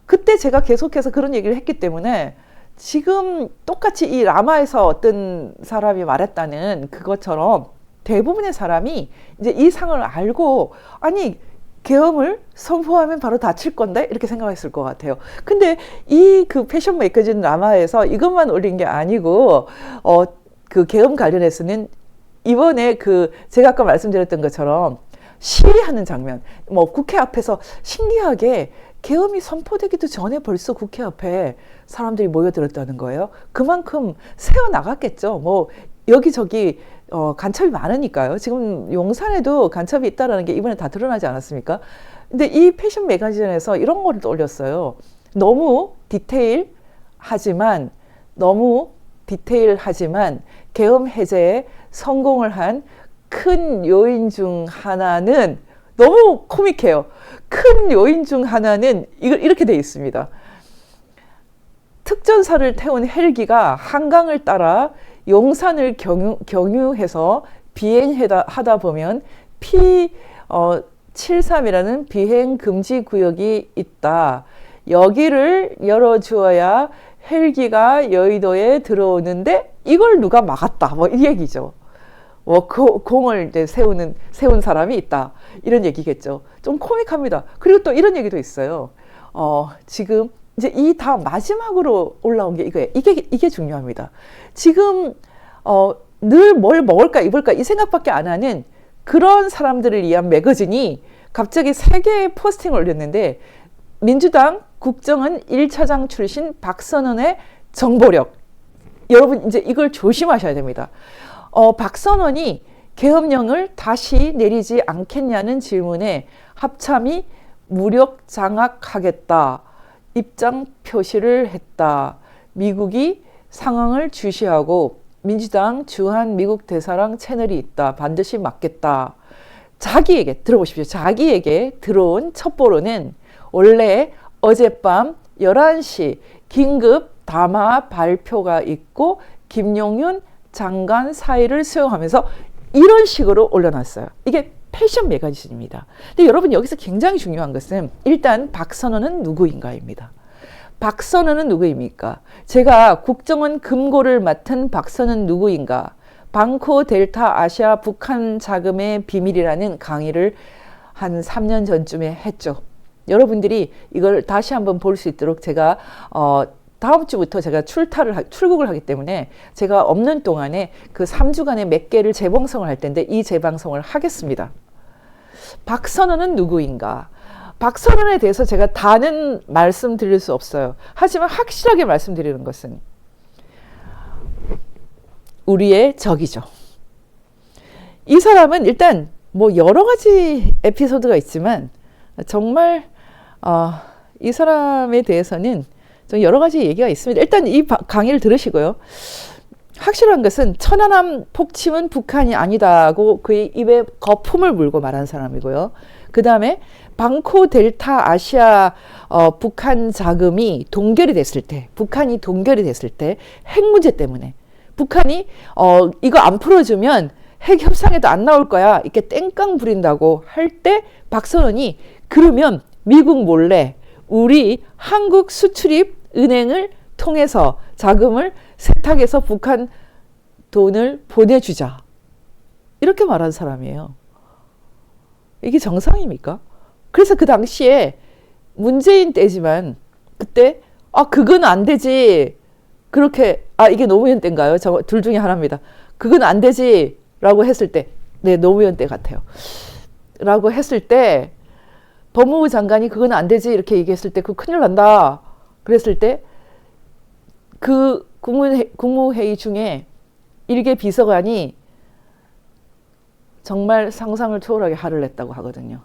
그때 제가 계속해서 그런 얘기를 했기 때문에 지금 똑같이 이 라마에서 어떤 사람이 말했다는 그것처럼 대부분의 사람이 이제 이 상을 알고 아니 계엄을 선포하면 바로 다칠 건데 이렇게 생각했을 것 같아요. 근데 이 그 패션 매거진 라마에서 이것만 올린 게 아니고 그 계엄 관련해서는 이번에 그 제가 아까 말씀드렸던 것처럼 시위하는 장면, 뭐 국회 앞에서 신기하게 계엄이 선포되기도 전에 벌써 국회 앞에 사람들이 모여들었다는 거예요. 그만큼 새어나갔겠죠. 뭐 여기저기 간첩이 많으니까요. 지금 용산에도 간첩이 있다는 게 이번에 다 드러나지 않았습니까? 근데 이 패션 매거진에서 이런 거를 또 올렸어요. 너무 디테일하지만 계엄 해제에 성공을 한 큰 요인 중 하나는 너무 코믹해요. 큰 요인 중 하나는 이렇게 돼 있습니다. 특전사를 태운 헬기가 한강을 따라 용산을 경유해서 비행하다 보면 P73이라는 비행 금지 구역이 있다. 여기를 열어주어야 헬기가 여의도에 들어오는데 이걸 누가 막았다. 뭐 이 얘기죠. 공을 이제 세운 사람이 있다. 이런 얘기겠죠. 좀 코믹합니다. 그리고 또 이런 얘기도 있어요. 지금 이제 이 다음 마지막으로 올라온 게 이거예요. 이게 중요합니다. 지금 늘 뭘 먹을까 입을까 이 생각밖에 안 하는 그런 사람들을 위한 매거진이 갑자기 3개의 포스팅을 올렸는데 민주당 국정원 1차장 출신 박선원의 정보력. 여러분 이제 이걸 조심하셔야 됩니다. 박선원이 계엄령을 다시 내리지 않겠냐는 질문에 합참이 무력 장악하겠다. 입장 표시를 했다. 미국이 상황을 주시하고 민주당 주한 미국 대사랑 채널이 있다. 반드시 막겠다. 들어보십시오. 자기에게 들어온 첩보로는 원래 어젯밤 11시 긴급 담화 발표가 있고 김용윤 장관 사의를 수용하면서 이런 식으로 올려놨어요. 이게 패션 매거진입니다. 근데 여러분 여기서 굉장히 중요한 것은 일단 박선원은 누구인가입니다. 박선원은 누구입니까? 제가 국정원 금고를 맡은 박선원 누구인가? 방코 델타 아시아 북한 자금의 비밀이라는 강의를 한 3년 전쯤에 했죠. 여러분들이 이걸 다시 한번 볼 수 있도록 제가 다음 주부터 제가 출국을 하기 때문에 제가 없는 동안에 그 3주간의 몇 개를 재방송을 할 텐데 이 재방송을 하겠습니다. 박선원은 누구인가? 박선원에 대해서 제가 다는 말씀드릴 수 없어요. 하지만 확실하게 말씀드리는 것은 우리의 적이죠. 이 사람은 일단 뭐 여러 가지 에피소드가 있지만 정말 이 사람에 대해서는 좀 여러 가지 얘기가 있습니다. 일단 이 강의를 들으시고요. 확실한 것은 천안함 폭침은 북한이 아니다고 그의 입에 거품을 물고 말한 사람이고요. 그 다음에 방코 델타 아시아 북한 자금이 북한이 동결이 됐을 때 핵 문제 때문에 북한이 이거 안 풀어주면 핵 협상에도 안 나올 거야 이렇게 땡깡 부린다고 할 때 박선원이 그러면 미국 몰래 우리 한국 수출입 은행을 통해서 자금을 세탁해서 북한 돈을 보내주자 이렇게 말한 사람이에요. 이게 정상입니까? 그래서 그 당시에 문재인 때지만 그때 그건 안 되지 그렇게 이게 노무현 때인가요? 둘 중에 하나입니다. 그건 안 되지 라고 했을 때 네 노무현 때 같아요. 라고 했을 때 법무부 장관이 그건 안 되지 이렇게 얘기했을 때 그거 큰일 난다 그랬을 때 그 국무회의 중에 일개 비서관이 정말 상상을 초월하게 화를 냈다고 하거든요.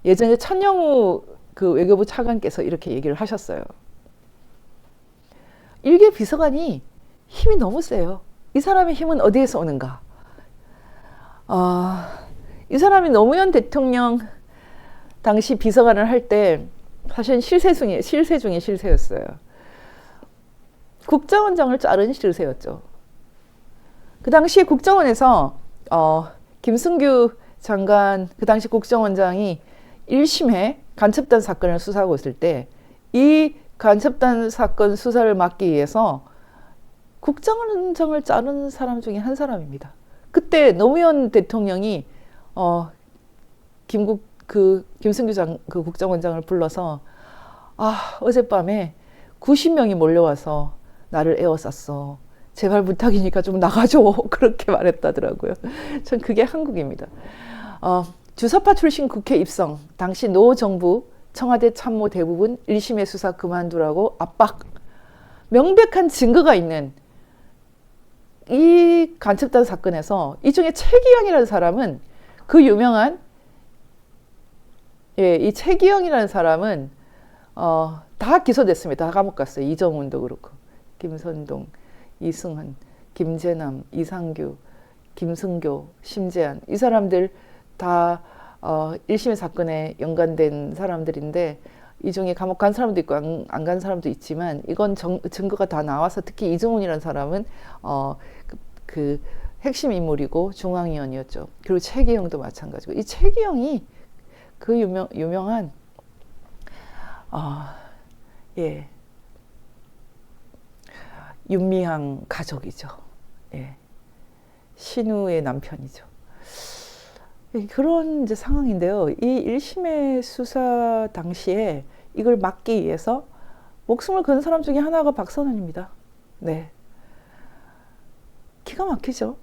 예전에 천영우 그 외교부 차관께서 이렇게 얘기를 하셨어요. 일개 비서관이 힘이 너무 세요. 이 사람의 힘은 어디에서 오는가? 이 사람이 노무현 대통령 당시 비서관을 할 때 사실 실세 중에 실세였어요. 국정원장을 자른 실세였죠. 그 당시에 국정원에서 김승규 장관, 그 당시 국정원장이 1심에 간첩단 사건을 수사하고 있을 때 이 간첩단 사건 수사를 막기 위해서 국정원장을 자른 사람 중에 한 사람입니다. 그때 노무현 대통령이 김승규 그 국정원장을 불러서 어젯밤에 90명이 몰려와서 나를 에워쌌어. 제발 부탁이니까 좀 나가줘. 그렇게 말했다더라고요. 전 그게 한국입니다. 주사파 출신 국회 입성, 당시 노 정부 청와대 참모 대부분 1심의 수사 그만두라고 압박. 명백한 증거가 있는 이 간첩단 사건에서 이 중에 최기영이라는 사람은 그 유명한 이 최기영이라는 사람은 다 기소됐습니다. 다 감옥 갔어요. 이정훈도 그렇고 김선동, 이승헌, 김재남, 이상규, 김승교, 심재한 이 사람들 다 1심의 사건에 연관된 사람들인데 이 중에 감옥 간 사람도 있고 안 간 사람도 있지만 이건 증거가 다 나와서 특히 이정훈이라는 사람은 그 핵심 인물이고 중앙위원이었죠. 그리고 최기영도 마찬가지고 이 최기영이 그 유명한 윤미향 가족이죠. 신우의 남편이죠. 그런 이제 상황인데요. 이 1심의 수사 당시에 이걸 막기 위해서 목숨을 건 사람 중에 하나가 박선원입니다. 네. 기가 막히죠.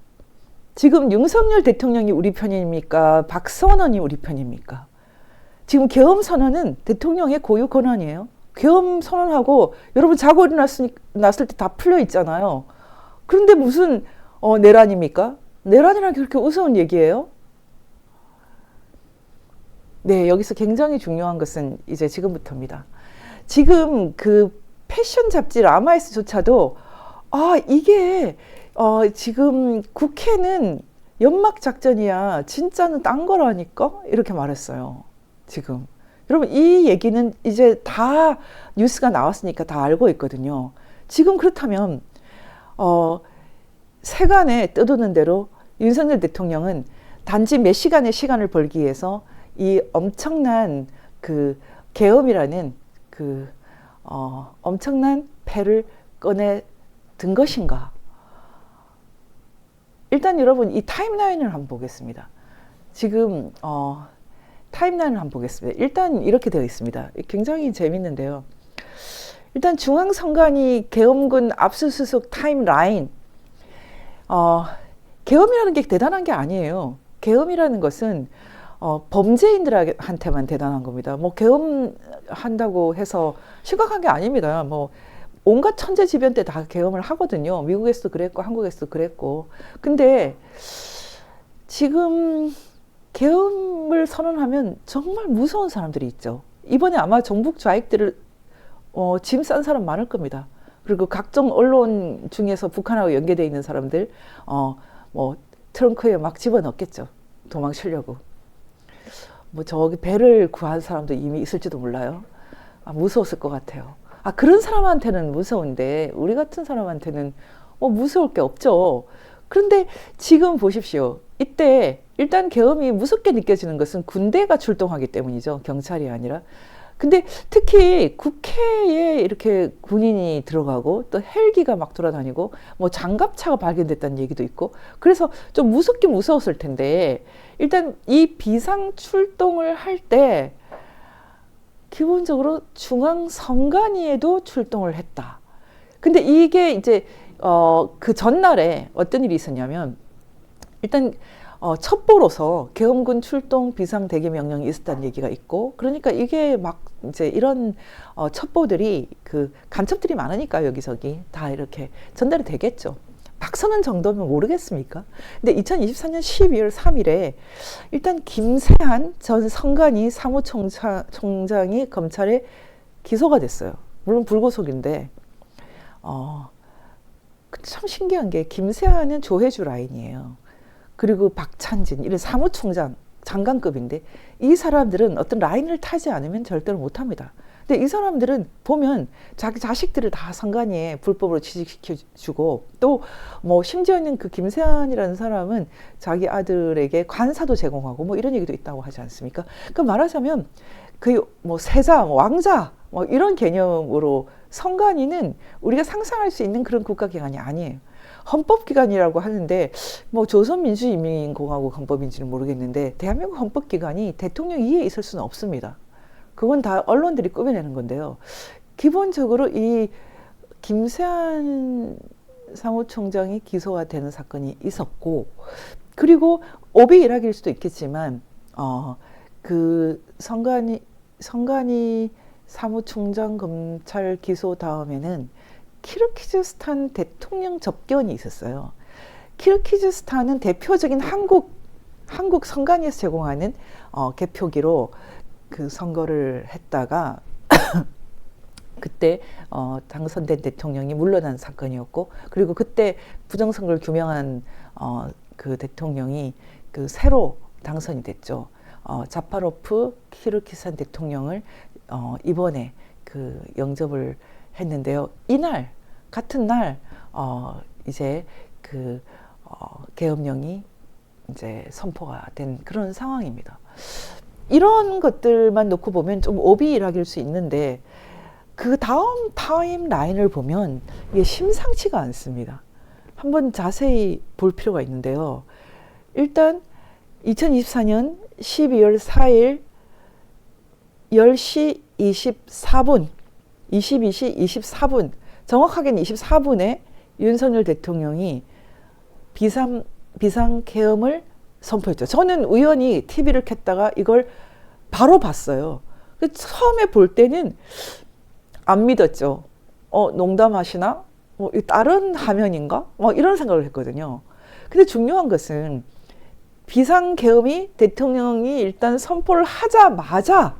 지금 윤석열 대통령이 우리 편입니까? 박선원이 우리 편입니까? 지금 계엄 선언은 대통령의 고유 권한이에요. 계엄 선언하고 여러분 자고 일어났을 때 다 풀려 있잖아요. 그런데 무슨 내란입니까? 내란이라는 게 그렇게 우스운 얘기예요? 네, 여기서 굉장히 중요한 것은 이제 지금부터입니다. 지금 그 패션 잡지 라마이스조차도 이게 지금 국회는 연막 작전이야. 진짜는 딴 거라니까? 이렇게 말했어요. 지금. 여러분 이 얘기는 이제 다 뉴스가 나왔으니까 다 알고 있거든요. 지금 그렇다면 세간에 떠도는 대로 윤석열 대통령은 단지 몇 시간의 시간을 벌기 위해서 이 엄청난 그 계엄이라는 그 엄청난 패를 꺼내 든 것인가? 일단 여러분 이 타임라인을 한번 보겠습니다. 지금 타임라인을 한번 보겠습니다. 일단 이렇게 되어 있습니다. 굉장히 재밌는데요. 일단 중앙선관위 계엄군 압수수색 타임라인. 계엄이라는 게 대단한 게 아니에요. 계엄이라는 것은 범죄인들한테만 대단한 겁니다. 뭐 계엄한다고 해서 심각한 게 아닙니다. 뭐 온갖 천재지변 때 다 계엄을 하거든요. 미국에서도 그랬고 한국에서도 그랬고. 근데 지금 계엄을 선언하면 정말 무서운 사람들이 있죠. 이번에 아마 종북 좌익들을 짐 싼 사람 많을 겁니다. 그리고 각종 언론 중에서 북한하고 연계되어 있는 사람들 뭐 트렁크에 막 집어넣겠죠. 도망치려고. 뭐 저기 배를 구한 사람도 이미 있을지도 몰라요. 무서웠을 것 같아요. 그런 사람한테는 무서운데 우리 같은 사람한테는 무서울 게 없죠. 그런데 지금 보십시오. 이때 일단 계엄이 무섭게 느껴지는 것은 군대가 출동하기 때문이죠. 경찰이 아니라. 근데 특히 국회에 이렇게 군인이 들어가고 또 헬기가 막 돌아다니고 뭐 장갑차가 발견됐다는 얘기도 있고 그래서 좀 무섭긴 무서웠을 텐데 일단 이 비상 출동을 할 때 기본적으로 중앙선관위에도 출동을 했다. 근데 이게 이제 그 전날에 어떤 일이 있었냐면 일단 첩보로서 계엄군 출동 비상 대기 명령이 있었다는 얘기가 있고 그러니까 이게 막 이제 이런 첩보들이 그 간첩들이 많으니까 여기저기 다 이렇게 전달이 되겠죠. 나서는 정도면 모르겠습니까? 근데 2024년 12월 3일에 일단 김세한 전 선관위 사무총장이 검찰에 기소가 됐어요. 물론 불구속인데 참 신기한 게 김세한은 조혜주 라인이에요. 그리고 박찬진 이런 사무총장 장관급인데 이 사람들은 어떤 라인을 타지 않으면 절대로 못합니다. 근데 이 사람들은 보면 자기 자식들을 다 선관위에 불법으로 취직시켜주고 또 뭐 심지어는 그 김세한이라는 사람은 자기 아들에게 관사도 제공하고 뭐 이런 얘기도 있다고 하지 않습니까? 그 말하자면 그 뭐 세자, 뭐 왕자 뭐 이런 개념으로 선관위는 우리가 상상할 수 있는 그런 국가기관이 아니에요. 헌법기관이라고 하는데 뭐 조선민주인민공화국 헌법인지는 모르겠는데 대한민국 헌법기관이 대통령 이에 있을 수는 없습니다. 그건 다 언론들이 꾸며내는 건데요. 기본적으로 이 김세한 사무총장이 기소가 되는 사건이 있었고 그리고 오비 일학일 수도 있겠지만 그 선관위 사무총장 검찰 기소 다음에는 키르기즈스탄 대통령 접견이 있었어요. 키르기즈스탄은 대표적인 한국 선관위에서 제공하는 개표기로 그 선거를 했다가 그때 당선된 대통령이 물러난 사건이었고 그리고 그때 부정선거를 규명한 그 대통령이 그 새로 당선이 됐죠. 자파로프 키르기스탄 대통령을 이번에 그 영접을 했는데요. 이날 같은 날 이제 그 계엄령이 이제 선포가 된 그런 상황입니다. 이런 것들만 놓고 보면 좀 오비일학일 수 있는데 그 다음 타임라인을 보면 이게 심상치가 않습니다. 한번 자세히 볼 필요가 있는데요. 일단 2024년 12월 4일 10시 24분 22시 24분 정확하게는 24분에 윤석열 대통령이 비상계엄을 선포했죠. 저는 우연히 TV를 켰다가 이걸 바로 봤어요. 처음에 볼 때는 안 믿었죠. 농담하시나? 뭐 다른 화면인가? 뭐 이런 생각을 했거든요. 근데 중요한 것은 비상계엄이 대통령이 일단 선포를 하자마자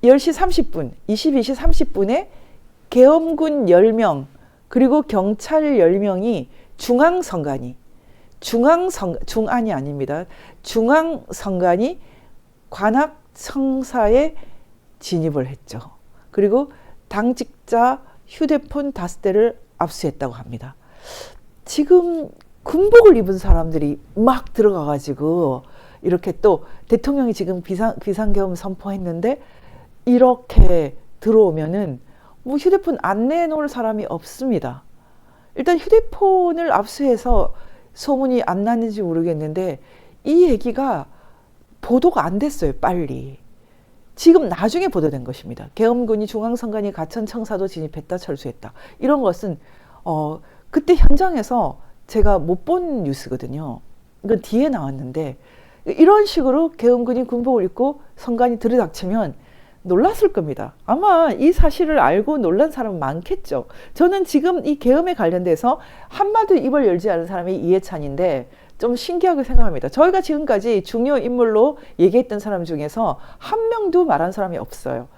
10시 30분, 22시 30분에 계엄군 10명 그리고 경찰 10명이 중앙이 아닙니다. 중앙선관위 관악청사에 진입을 했죠. 그리고 당직자 휴대폰 5대를 압수했다고 합니다. 지금 군복을 입은 사람들이 막 들어가가지고 이렇게 또 대통령이 지금 비상계엄 선포했는데 이렇게 들어오면은 뭐 휴대폰 안 내놓을 사람이 없습니다. 일단 휴대폰을 압수해서 소문이 안 났는지 모르겠는데 이 얘기가 보도가 안 됐어요. 빨리. 지금 나중에 보도된 것입니다. 계엄군이 중앙선관위 가천청사도 진입했다 철수했다. 이런 것은 그때 현장에서 제가 못 본 뉴스거든요. 이건 뒤에 나왔는데 이런 식으로 계엄군이 군복을 입고 선관위 들이닥치면 놀랐을 겁니다. 아마 이 사실을 알고 놀란 사람은 많겠죠. 저는 지금 이 계엄에 관련돼서 한마디 입을 열지 않은 사람이 이해찬인데 좀 신기하게 생각합니다. 저희가 지금까지 중요 인물로 얘기했던 사람 중에서 한 명도 말한 사람이 없어요.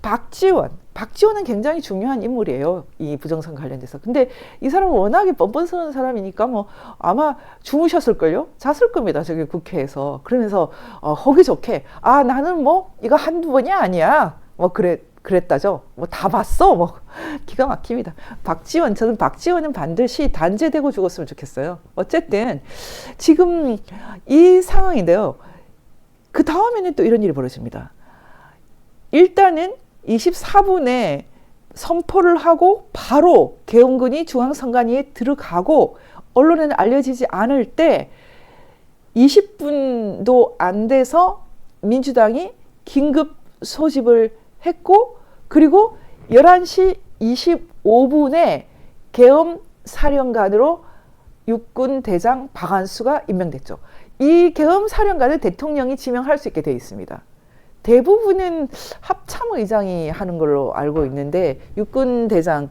박지원은 굉장히 중요한 인물이에요. 이 부정선거 관련돼서. 근데 이 사람은 워낙에 뻔뻔스러운 사람이니까 뭐 아마 주무셨을걸요? 잤을 겁니다. 저기 국회에서. 그러면서 허기 좋게 나는 뭐 이거 한두 번이 아니야. 뭐 그랬다죠. 뭐 다 봤어. 뭐 기가 막힙니다. 저는 박지원은 반드시 단죄되고 죽었으면 좋겠어요. 어쨌든 지금 이 상황인데요. 그 다음에는 또 이런 일이 벌어집니다. 일단은 24분에 선포를 하고 바로 계엄군이 중앙선관위에 들어가고 언론에는 알려지지 않을 때 20분도 안 돼서 민주당이 긴급 소집을 했고 그리고 11시 25분에 계엄 사령관으로 육군 대장 박안수가 임명됐죠. 이 계엄 사령관을 대통령이 지명할 수 있게 되어 있습니다. 대부분은 합참의장이 하는 걸로 알고 있는데 육군 대장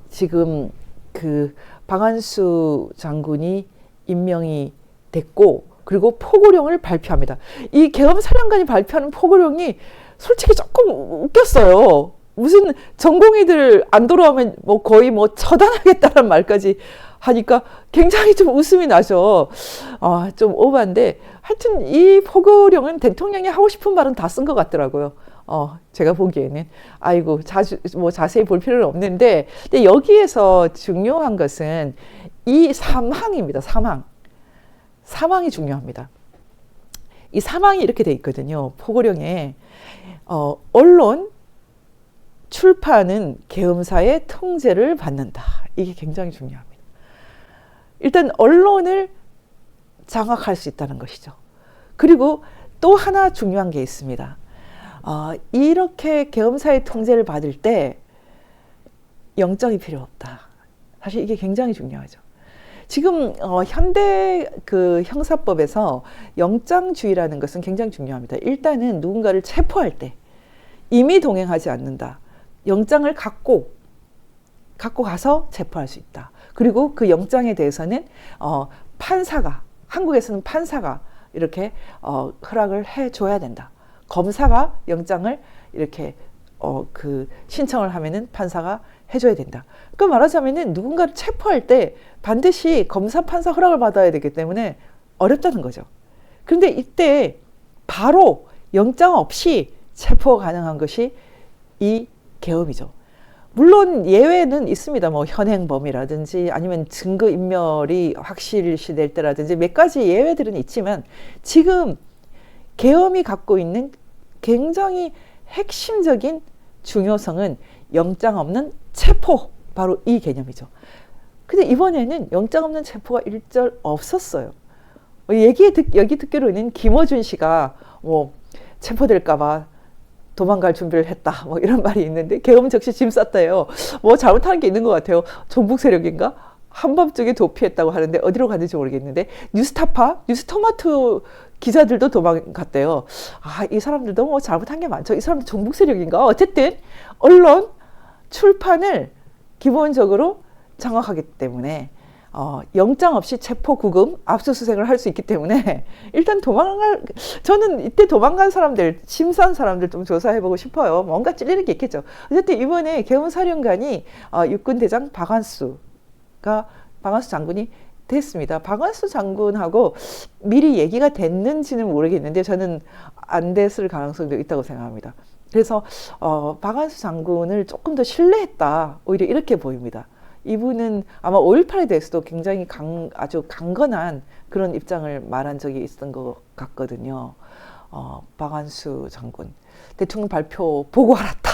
지금 그 박한수 장군이 임명이 됐고, 그리고 포고령을 발표합니다. 이 계엄사령관이 발표하는 포고령이 솔직히 조금 웃겼어요. 무슨 전공의들 안 돌아오면 뭐 거의 뭐 처단하겠다는 말까지 하니까 굉장히 좀 웃음이 나죠. 좀 오버한데, 하여튼 이 포고령은 대통령이 하고 싶은 말은 다 쓴 것 같더라고요. 제가 보기에는. 아이고, 자세히 볼 필요는 없는데, 근데 여기에서 중요한 것은 이 사망입니다. 사망이 중요합니다. 이 사망이 이렇게 돼 있거든요. 포고령에. 언론, 출판은 계엄사의 통제를 받는다. 이게 굉장히 중요합니다. 일단 언론을 장악할 수 있다는 것이죠. 그리고 또 하나 중요한 게 있습니다. 이렇게 계엄사의 통제를 받을 때 영장이 필요 없다. 사실 이게 굉장히 중요하죠. 지금 현대 그 형사법에서 영장주의라는 것은 굉장히 중요합니다. 일단은 누군가를 체포할 때 이미 동행하지 않는다. 영장을 갖고 가서 체포할 수 있다. 그리고 그 영장에 대해서는 한국에서는 판사가 이렇게 허락을 해줘야 된다. 검사가 영장을 이렇게 신청을 하면은 판사가 해줘야 된다. 그 말하자면은 누군가를 체포할 때 반드시 검사, 판사 허락을 받아야 되기 때문에 어렵다는 거죠. 그런데 이때 바로 영장 없이 체포가 가능한 것이 이 계엄이죠. 물론 예외는 있습니다. 뭐 현행범이라든지 아니면 증거인멸이 확실시될 때라든지 몇 가지 예외들은 있지만, 지금 계엄이 갖고 있는 굉장히 핵심적인 중요성은 영장 없는 체포, 바로 이 개념이죠. 근데 이번에는 영장 없는 체포가 일절 없었어요. 여기 듣기로는 김어준 씨가 뭐 체포될까봐 도망갈 준비를 했다, 뭐 이런 말이 있는데, 계엄 즉시 짐 쌌다요. 뭐 잘못한 게 있는 것 같아요. 종북 세력인가? 한밤중에 도피했다고 하는데 어디로 갔는지 모르겠는데, 뉴스토마토 기자들도 도망갔대요. 이 사람들도 뭐 잘못한 게 많죠. 이 사람들 종북 세력인가? 어쨌든 언론, 출판을 기본적으로 장악하기 때문에 영장 없이 체포, 구금, 압수수색을 할 수 있기 때문에 일단 저는 이때 도망간 사람들, 심사한 사람들 좀 조사해보고 싶어요. 뭔가 찔리는 게 있겠죠. 어쨌든 이번에 계엄사령관이 육군대장 박한수 장군이 됐습니다. 박한수 장군하고 미리 얘기가 됐는지는 모르겠는데 저는 안 됐을 가능성도 있다고 생각합니다. 그래서 박한수 장군을 조금 더 신뢰했다, 오히려 이렇게 보입니다. 이분은 아마 5.18에 대해서도 굉장히 아주 강건한 그런 입장을 말한 적이 있었던 것 같거든요. 박한수 장군, 대통령 발표 보고 알았다.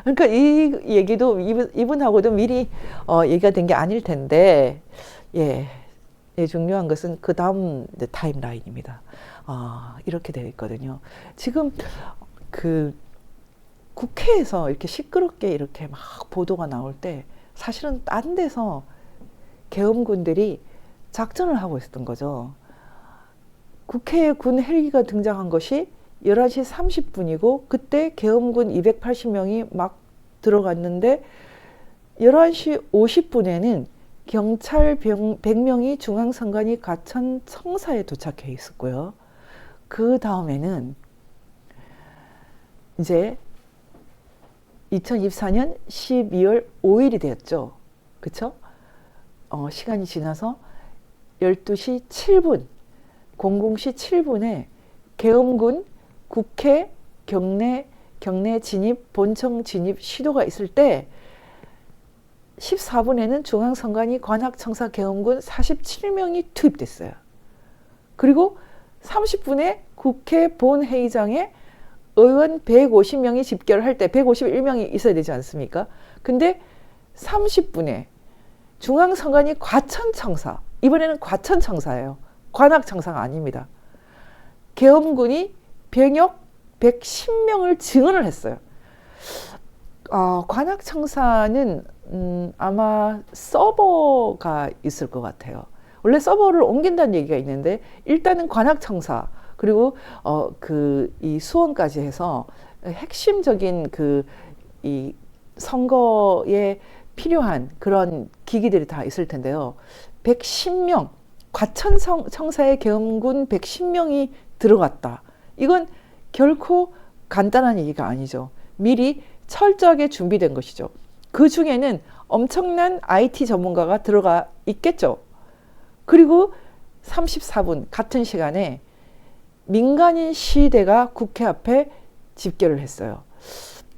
그러니까 이 얘기도 이분하고도 미리 얘기가 된 게 아닐 텐데, 중요한 것은 그 다음 타임라인입니다. 이렇게 되어 있거든요. 지금 그 국회에서 이렇게 시끄럽게 이렇게 막 보도가 나올 때 사실은 딴 데서 계엄군들이 작전을 하고 있었던 거죠. 국회에 군 헬기가 등장한 것이 11시 30분이고 그때 계엄군 280명이 막 들어갔는데 11시 50분에는 경찰 100명이 중앙선관위 과천 청사에 도착해 있었고요. 그 다음에는 이제 2024년 12월 5일이 되었죠. 그쵸? 시간이 지나서 12시 7분, 00시 7분에 계엄군 국회 경내 진입, 본청 진입 시도가 있을 때 14분에는 중앙선관위 관악청사 계엄군 47명이 투입됐어요. 그리고 30분에 국회 본회의장에 의원 150명이 집결을 할 때 151명이 있어야 되지 않습니까? 근데 30분에 중앙선관위 과천청사, 이번에는 과천청사예요. 관악청사가 아닙니다. 계엄군이 병역 110명을 증언을 했어요. 관악청사는 아마 서버가 있을 것 같아요. 원래 서버를 옮긴다는 얘기가 있는데 일단은 관악청사, 그리고 이 수원까지 해서 핵심적인 이 선거의 필요한 그런 기기들이 다 있을 텐데요. 110명, 과천청사의 계엄군 110명이 들어갔다. 이건 결코 간단한 얘기가 아니죠. 미리 철저하게 준비된 것이죠. 그 중에는 엄청난 IT 전문가가 들어가 있겠죠. 그리고 34분 같은 시간에 민간인 시위대가 국회 앞에 집결을 했어요.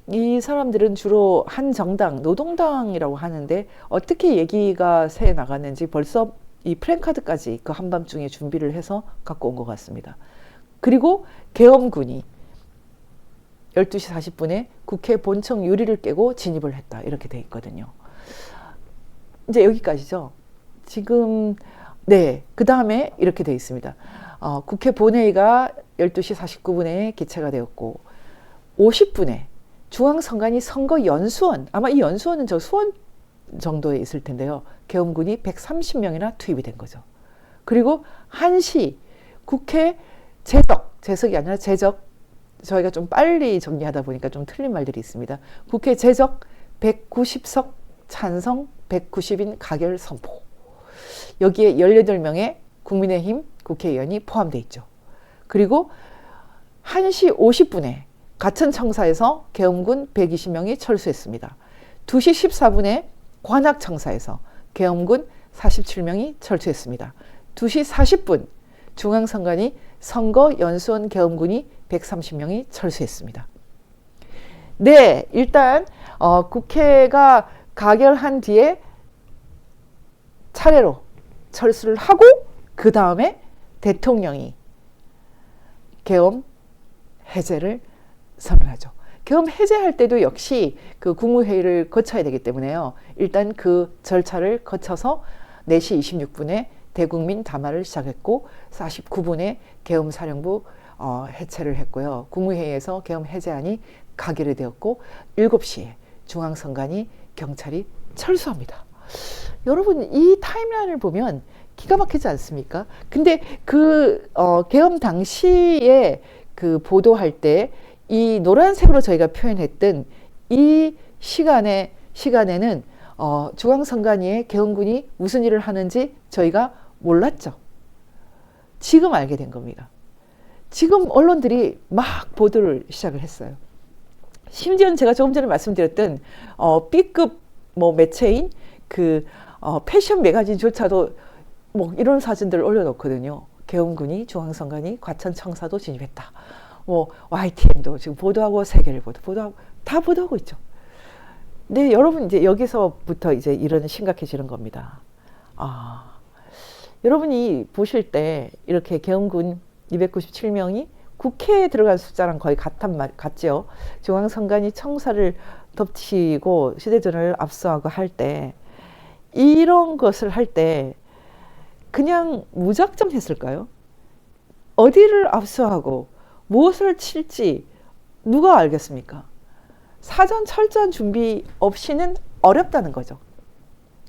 이 사람들은 주로 한 정당, 노동당이라고 하는데 어떻게 얘기가 새 나갔는지 벌써 이 플랜카드까지 그 한밤중에 준비를 해서 갖고 온 것 같습니다. 그리고 계엄군이 12시 40분에 국회 본청 유리를 깨고 진입을 했다. 이렇게 돼 있거든요. 이제 여기까지죠. 지금 네, 그 다음에 이렇게 돼 있습니다. 국회 본회의가 12시 49분에 개최가 되었고 50분에 중앙선관위 선거연수원, 아마 이 연수원은 저 수원 정도에 있을 텐데요. 계엄군이 130명이나 투입이 된 거죠. 그리고 1시 국회 제석이 아니라 저희가 좀 빨리 정리하다 보니까 좀 틀린 말들이 있습니다. 국회 제적 190석 찬성 190인 가결 선포. 여기에 18명의 국민의힘 국회의원이 포함되어 있죠. 그리고 1시 50분에 가천청사에서 계엄군 120명이 철수했습니다. 2시 14분에 관악청사에서 계엄군 47명이 철수했습니다. 2시 40분 중앙선관위 선거연수원 계엄군이 130명이 철수했습니다. 네, 일단 국회가 가결한 뒤에 차례로 철수를 하고 그 다음에 대통령이 계엄 해제를 선언하죠. 계엄 해제할 때도 역시 그 국무회의를 거쳐야 되기 때문에요. 일단 그 절차를 거쳐서 4시 26분에 대국민 담화를 시작했고 49분에 계엄사령부 해체를 했고요. 국무회의에서 계엄 해제안이 가결이 되었고 7시에 중앙선관위 경찰이 철수합니다. 여러분 이 타임라인을 보면 기가 막히지 않습니까? 근데 그 계엄 당시에 그 보도할 때 이 노란색으로 저희가 표현했던 이 시간에는 중앙선관위의 계엄군이 무슨 일을 하는지 저희가 몰랐죠. 지금 알게 된 겁니다. 지금 언론들이 막 보도를 시작을 했어요. 심지어는 제가 조금 전에 말씀드렸던 B급 매체인 그 패션 매거진조차도 뭐 이런 사진들을 올려놓거든요. 계엄군이 중앙선관위 과천청사도 진입했다. YTN도 지금 보도하고 세계일보도 보도하고 다 보도하고 있죠. 네, 여러분 이제 여기서부터 이제 이런 심각해지는 겁니다. 여러분이 보실 때 이렇게 계엄군 297명이 국회에 들어간 숫자랑 거의 같죠. 중앙선관위 청사를 덮치고 휴대전화를 압수하고 할 때 이런 것을 할 때 그냥 무작정 했을까요? 어디를 압수하고 무엇을 칠지 누가 알겠습니까? 사전 철저한 준비 없이는 어렵다는 거죠.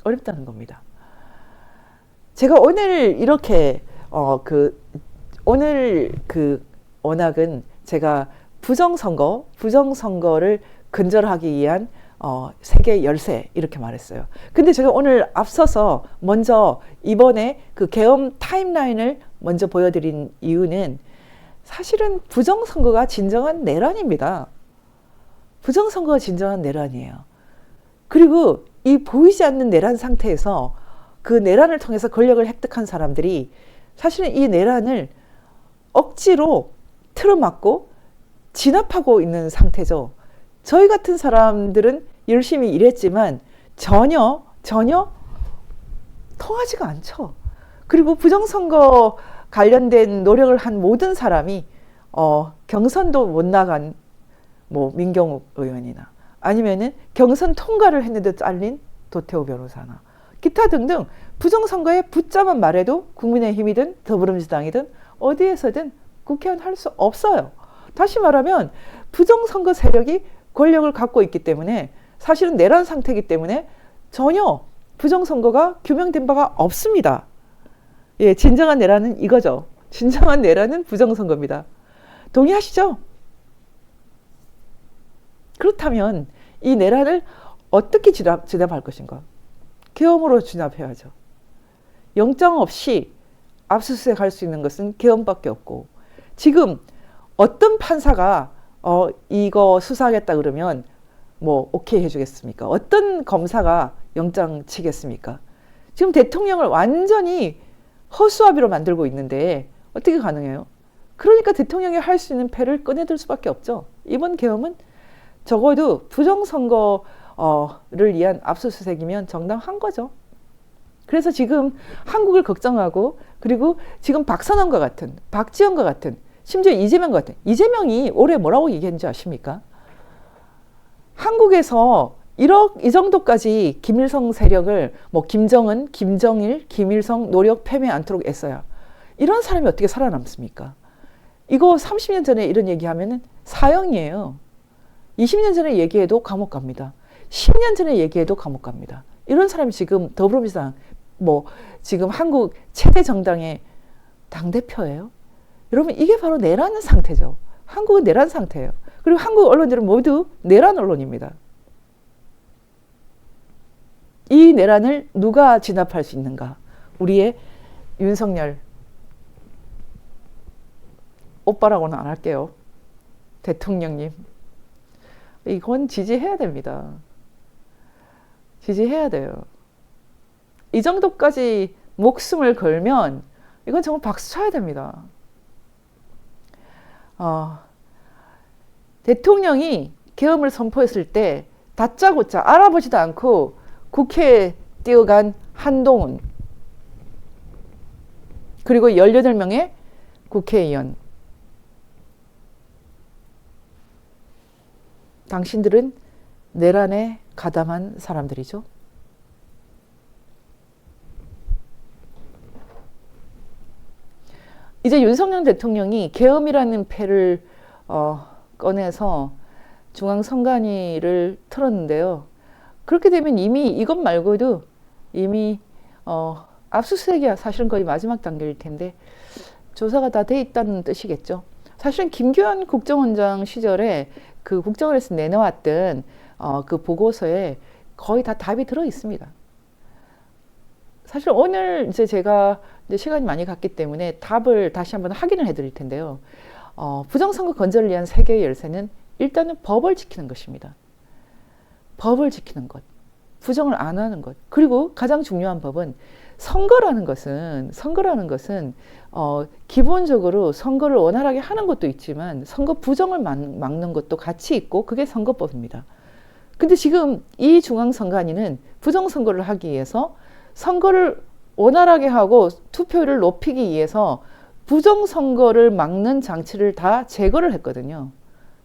어렵다는 겁니다. 제가 오늘 이렇게 오늘 그 원학은 제가 부정선거를 근절하기 위한 세계 열쇠 이렇게 말했어요. 근데 제가 오늘 앞서서 먼저 이번에 그 계엄 타임라인을 먼저 보여드린 이유는 사실은 부정선거가 진정한 내란입니다. 부정선거가 진정한 내란이에요. 그리고 이 보이지 않는 내란 상태에서 그 내란을 통해서 권력을 획득한 사람들이 사실은 이 내란을 억지로 틀어막고 진압하고 있는 상태죠. 저희 같은 사람들은 열심히 일했지만 전혀 통하지가 않죠. 그리고 부정선거 관련된 노력을 한 모든 사람이 경선도 못 나간 민경욱 의원이나 아니면은 경선 통과를 했는데 잘린 도태우 변호사나 기타 등등 부정선거에 붙자만 말해도 국민의힘이든 더불어민주당이든 어디에서든 국회의원 할 수 없어요. 다시 말하면 부정선거 세력이 권력을 갖고 있기 때문에 사실은 내란 상태이기 때문에 전혀 부정선거가 규명된 바가 없습니다. 예, 진정한 내란은 이거죠. 진정한 내란은 부정선거입니다. 동의하시죠? 그렇다면 이 내란을 어떻게 진압할 것인가? 계엄으로 진압해야죠. 영장 없이 압수수색할 수 있는 것은 계엄밖에 없고, 지금 어떤 판사가 이거 수사하겠다 그러면 뭐 오케이 해주겠습니까? 어떤 검사가 영장 치겠습니까? 지금 대통령을 완전히 허수아비로 만들고 있는데 어떻게 가능해요? 그러니까 대통령이 할 수 있는 패를 꺼내들 수밖에 없죠. 이번 계엄은 적어도 부정선거를 위한 압수수색이면 정당한 거죠. 그래서 지금 한국을 걱정하고, 그리고 지금 박선원과 같은, 박지원과 같은, 심지어 이재명과 같은, 이재명이 올해 뭐라고 얘기했는지 아십니까? 한국에서 이 정도까지 김일성 세력을 뭐 김정은, 김정일, 김일성 노력 패배 않도록 애써야, 이런 사람이 어떻게 살아남습니까? 이거 30년 전에 이런 얘기하면은 사형이에요. 20년 전에 얘기해도 감옥 갑니다. 10년 전에 얘기해도 감옥 갑니다. 이런 사람이 지금 더불어민주당 뭐 지금 한국 최대 정당의 당대표예요. 여러분, 이게 바로 내란 상태죠. 한국은 내란 상태예요. 그리고 한국 언론들은 모두 내란 언론입니다. 이 내란을 누가 진압할 수 있는가? 우리의 윤석열, 오빠라고는 안 할게요. 대통령님, 이건 지지해야 됩니다. 지지해야 돼요. 이 정도까지 목숨을 걸면 이건 정말 박수 쳐야 됩니다. 대통령이 계엄을 선포했을 때 다짜고짜 알아보지도 않고 국회에 뛰어간 한동훈, 그리고 18명의 국회의원, 당신들은 내란에 가담한 사람들이죠. 이제 윤석열 대통령이 계엄이라는 패를 꺼내서 중앙선관위를 틀었는데요. 그렇게 되면 이미 이것 말고도 이미 압수수색이 사실은 거의 마지막 단계일 텐데 조사가 다 돼 있다는 뜻이겠죠. 사실은 김규현 국정원장 시절에 그 국정원에서 내놓았던 그 보고서에 거의 다 답이 들어 있습니다. 사실 오늘 이제 제가 이제 시간이 많이 갔기 때문에 답을 다시 한번 확인을 해드릴 텐데요. 부정선거 건절을 위한 세계의 열쇠는 일단은 법을 지키는 것입니다. 법을 지키는 것, 부정을 안 하는 것, 그리고 가장 중요한 법은 선거라는 것은 기본적으로 선거를 원활하게 하는 것도 있지만 선거 부정을 막는 것도 같이 있고, 그게 선거법입니다. 근데 지금 이 중앙선관위는 부정선거를 하기 위해서 선거를 원활하게 하고 투표율을 높이기 위해서 부정선거를 막는 장치를 다 제거를 했거든요.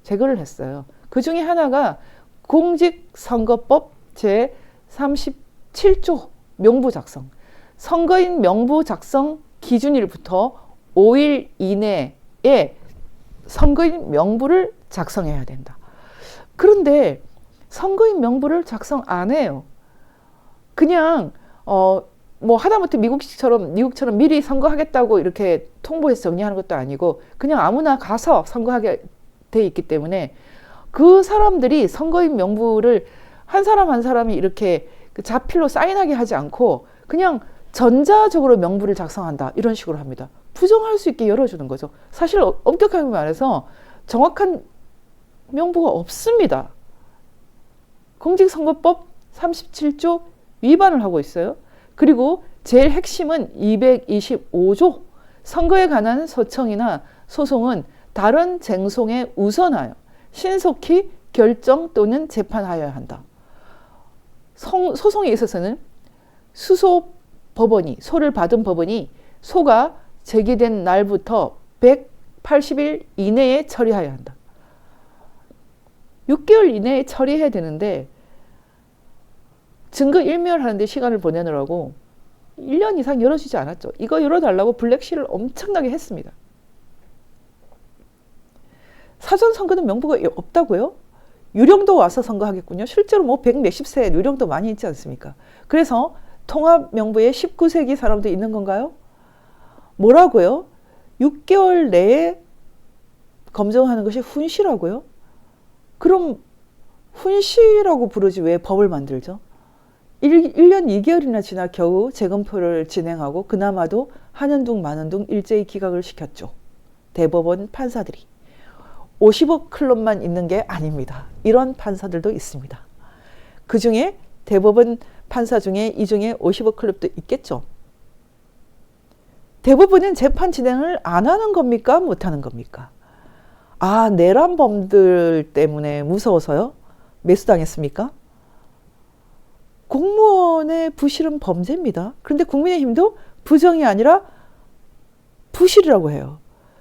제거를 했어요. 그 중에 하나가 공직선거법 제37조 명부 작성. 선거인 명부 작성 기준일부터 5일 이내에 선거인 명부를 작성해야 된다. 그런데 선거인 명부를 작성 안 해요. 그냥 뭐 하다못해 미국처럼 미리 선거하겠다고 이렇게 통보해서 정리하는 것도 아니고 그냥 아무나 가서 선거하게 돼 있기 때문에 그 사람들이 선거인 명부를 한 사람 한 사람이 이렇게 자필로 사인하게 하지 않고 그냥 전자적으로 명부를 작성한다, 이런 식으로 합니다. 부정할 수 있게 열어주는 거죠. 사실 엄격하게 말해서 정확한 명부가 없습니다. 공직선거법 37조 위반을 하고 있어요. 그리고 제일 핵심은 225조 선거에 관한 소청이나 소송은 다른 쟁송에 우선하여 신속히 결정 또는 재판하여야 한다. 소송에 있어서는 소를 받은 법원이 소가 제기된 날부터 180일 이내에 처리하여야 한다. 6개월 이내에 처리해야 되는데 증거 일멸하는데 시간을 보내느라고 1년 이상 열어주지 않았죠. 이거 열어달라고 블랙시를 엄청나게 했습니다. 사전선거는 명부가 없다고요? 유령도 와서 선거하겠군요. 실제로 뭐 100몇십 세 유령도 많이 있지 않습니까? 그래서 통합 명부에 19세기 사람도 있는 건가요? 뭐라고요? 6개월 내에 검증하는 것이 훈시라고요? 그럼 훈시라고 부르지 왜 법을 만들죠? 1년 2개월이나 지나 겨우 재검표를 진행하고 그나마도 한은둥 만은둥 일제히 기각을 시켰죠. 대법원 판사들이. 50억 클럽만 있는 게 아닙니다. 이런 판사들도 있습니다. 그 중에 대법원 판사 중에 이 중에 50억 클럽도 있겠죠. 대부분은 재판 진행을 안 하는 겁니까? 못 하는 겁니까? 아, 내란범들 때문에 무서워서요? 매수당했습니까? 공무원의 부실은 범죄입니다. 그런데 국민의힘도 부정이 아니라 부실이라고 해요.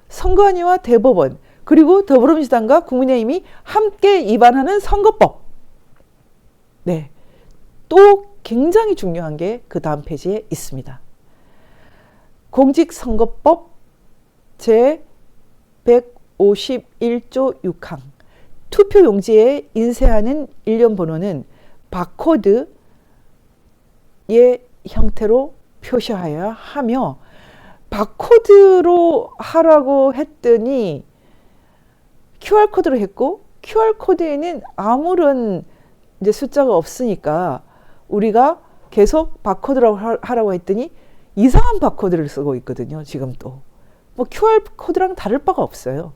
선관위와 대법원 그리고 더불어민주당과 국민의힘이 함께 위반하는 선거법. 네, 또 굉장히 중요한 게 그 다음 페이지에 있습니다. 공직선거법 제151조 6항 투표용지에 인쇄하는 일련 번호는 바코드의 형태로 표시하여야 하며 바코드로 하라고 했더니 QR코드로 했고 QR코드에는 아무런 이제 숫자가 없으니까 우리가 계속 바코드라고 하라고 했더니 이상한 바코드를 쓰고 있거든요. 지금 또. 뭐 QR코드랑 다를 바가 없어요.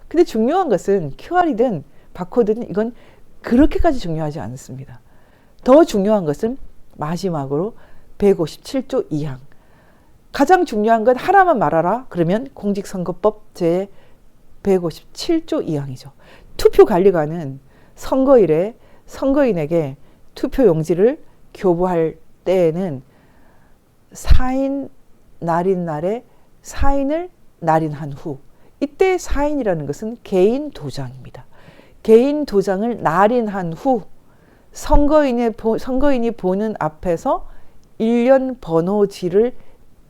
근데 중요한 것은 QR이든 바코드든 이건 그렇게까지 중요하지 않습니다. 더 중요한 것은 마지막으로 157조 2항. 가장 중요한 건 하나만 말하라. 그러면 공직선거법 제157조 2항이죠. 투표관리관은 선거일에 선거인에게 투표용지를 교부할 때에는 사인 날인 날에 사인을 날인한 후 이때 사인이라는 것은 개인 도장입니다. 개인 도장을 날인한 후 선거인이 보는 앞에서 일련 번호지를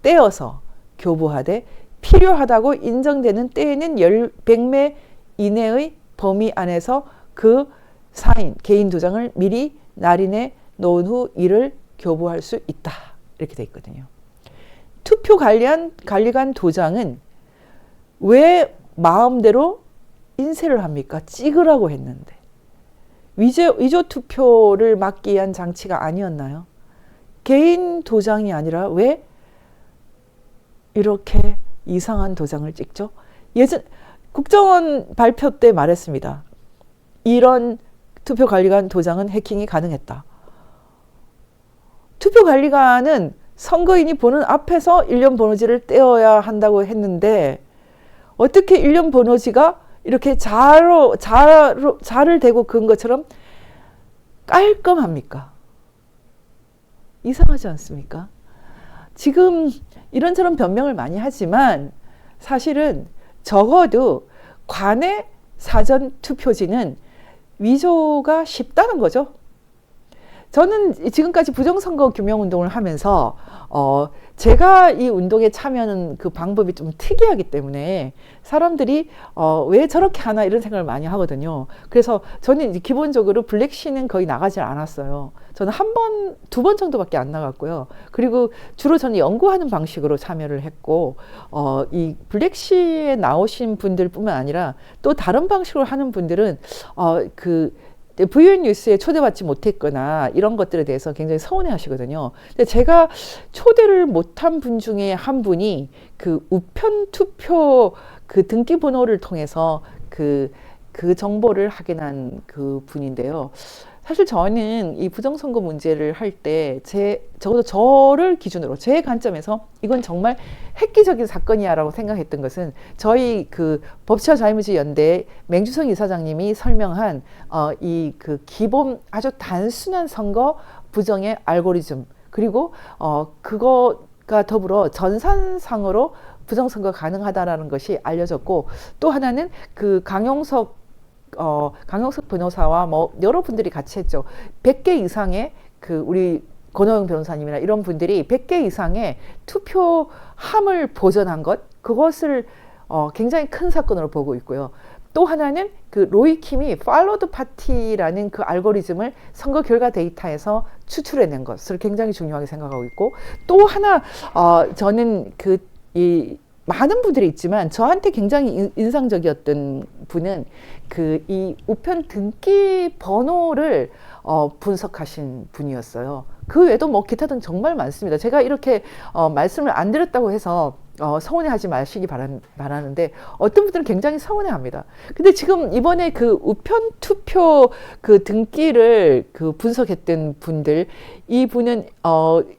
떼어서 교부하되 필요하다고 인정되는 때에는 100매 이내의 범위 안에서 그 사인, 개인 도장을 미리 날인해 놓은 후 이를 교부할 수 있다. 이렇게 돼 있거든요. 투표 관리관 도장은 왜 마음대로 인쇄를 합니까? 찍으라고 했는데. 위조 투표를 막기 위한 장치가 아니었나요? 개인 도장이 아니라 왜 이렇게 이상한 도장을 찍죠? 예전 국정원 발표 때 말했습니다. 이런 투표관리관 도장은 해킹이 가능했다. 투표관리관은 선거인이 보는 앞에서 일련 번호지를 떼어야 한다고 했는데 어떻게 일련 번호지가 이렇게 자를 대고 그은 것처럼 깔끔합니까? 이상하지 않습니까? 지금 이런저런 변명을 많이 하지만 사실은 적어도 관내 사전 투표지는 위조가 쉽다는 거죠. 저는 지금까지 부정선거 규명운동을 하면서 제가 이 운동에 참여하는 그 방법이 좀 특이하기 때문에 사람들이 왜 저렇게 하나 이런 생각을 많이 하거든요. 그래서 저는 이제 기본적으로 블랙시는 거의 나가지 않았어요. 저는 한 번, 두 번 정도밖에 안 나갔고요. 그리고 주로 저는 연구하는 방식으로 참여를 했고 이 블랙시에 나오신 분들뿐만 아니라 또 다른 방식으로 하는 분들은 VN 뉴스에 초대받지 못했거나 이런 것들에 대해서 굉장히 서운해 하시거든요. 근데 제가 초대를 못한 분 중에 한 분이 그 우편 투표 그 등기 번호를 통해서 그 정보를 확인한 그 분인데요. 사실 저는 이 부정선거 문제를 할 때 적어도 저를 기준으로 제 관점에서 이건 정말 획기적인 사건이야라고 생각했던 것은 저희 그 법치와 자유민주 연대 맹주성 이사장님이 설명한 이 그 기본 아주 단순한 선거 부정의 알고리즘 그리고 그거가 더불어 전산상으로 부정선거 가능하다라는 것이 알려졌고 또 하나는 그 강용석 변호사와 뭐 여러분들이 같이 했죠. 100개 이상의 그 우리 권호영 변호사님이나 이런 분들이 100개 이상의 투표함을 보존한 그것을 굉장히 큰 사건으로 보고 있고요. 또 하나는 그 로이킴이 팔로드 파티라는 그 알고리즘을 선거 결과 데이터에서 추출해낸 것을 굉장히 중요하게 생각하고 있고 또 하나 저는 이 많은 분들이 있지만 저한테 굉장히 인상적이었던 분은 그 이 우편 등기 번호를 분석하신 분이었어요. 그 외에도 뭐 기타 등 정말 많습니다. 제가 이렇게 말씀을 안 드렸다고 해서 서운해하지 마시기 바라는데 어떤 분들은 굉장히 서운해합니다. 근데 지금 이번에 그 우편 투표 그 등기를 그 분석했던 분들, 이분은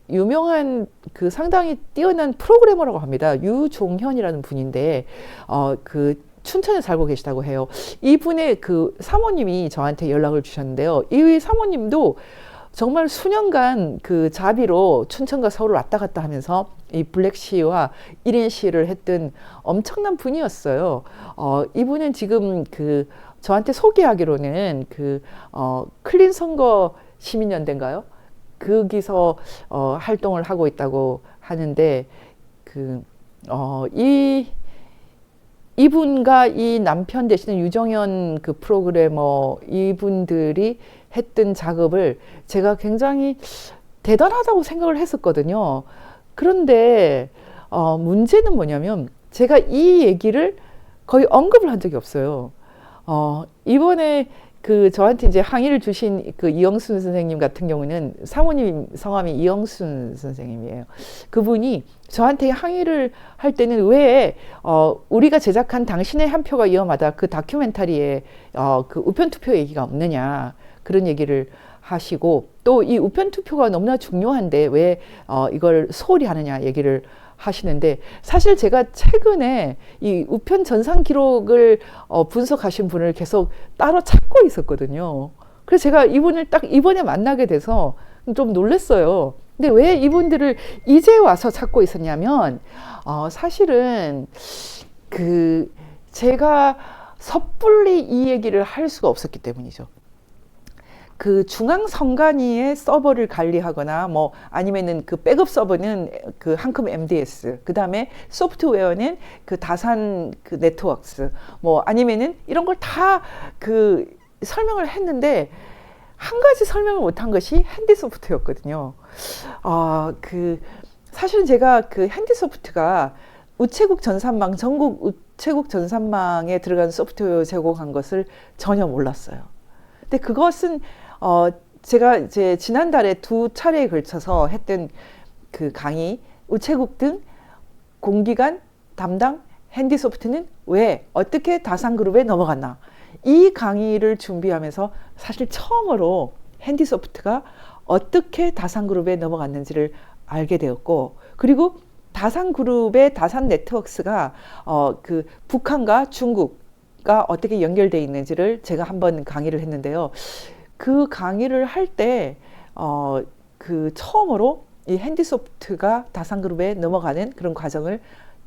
유명한 그 상당히 뛰어난 프로그래머라고 합니다. 유종현이라는 분인데 그 춘천에 살고 계시다고 해요. 이분의 그 사모님이 저한테 연락을 주셨는데요. 이 사모님도 정말 수년간 그 자비로 춘천과 서울을 왔다 갔다 하면서 이 블랙시와 1인 시위를 했던 엄청난 분이었어요. 이분은 지금 그 저한테 소개하기로는 그 클린 선거 시민연대인가요? 거기서 활동을 하고 있다고 하는데 이분과 이 남편 되시는 유정현 그 프로그래머 이분들이 했던 작업을 제가 굉장히 대단하다고 생각을 했었거든요. 그런데 문제는 뭐냐면 제가 이 얘기를 거의 언급을 한 적이 없어요. 이번에 그 저한테 이제 항의를 주신 그 이영순 선생님 같은 경우는 사모님 성함이 이영순 선생님이에요. 그분이 저한테 항의를 할 때는 왜 우리가 제작한 당신의 한 표가 위험하다 그 다큐멘터리에 그 우편 투표 얘기가 없느냐 그런 얘기를 하시고, 또 이 우편 투표가 너무나 중요한데 왜 이걸 소홀히 하느냐 얘기를 하시는데, 사실 제가 최근에 이 우편 전산 기록을 분석하신 분을 계속 따로 찾고 있었거든요. 그래서 제가 이분을 딱 이번에 만나게 돼서 좀 놀랐어요. 근데 왜 이분들을 이제 와서 찾고 있었냐면 사실은 그 제가 섣불리 이 얘기를 할 수가 없었기 때문이죠. 그 중앙선관위의 서버를 관리하거나 뭐 아니면은 그 백업 서버는 그 한컴 MDS, 그 다음에 소프트웨어는 그 다산 그 네트워크스, 뭐 아니면은 이런 걸 다 그 설명을 했는데 한 가지 설명을 못한 것이 핸디소프트였거든요. 그 사실은 제가 그 핸디소프트가 우체국 전산망, 전국 우체국 전산망에 들어간 소프트웨어 제공한 것을 전혀 몰랐어요. 근데 그것은 제가 이제 지난달에 2차례에 걸쳐서 했던 그 강의, 우체국 등 공기관 담당 핸디소프트는 왜 어떻게 다산그룹에 넘어갔나, 이 강의를 준비하면서 사실 처음으로 핸디소프트가 어떻게 다산그룹에 넘어갔는지를 알게 되었고, 그리고 다산그룹의 다산 네트워크스가 그 북한과 중국과 어떻게 연결되어 있는지를 제가 한번 강의를 했는데요. 그 강의를 할 때 그 처음으로 이 핸디소프트가 다산그룹에 넘어가는 그런 과정을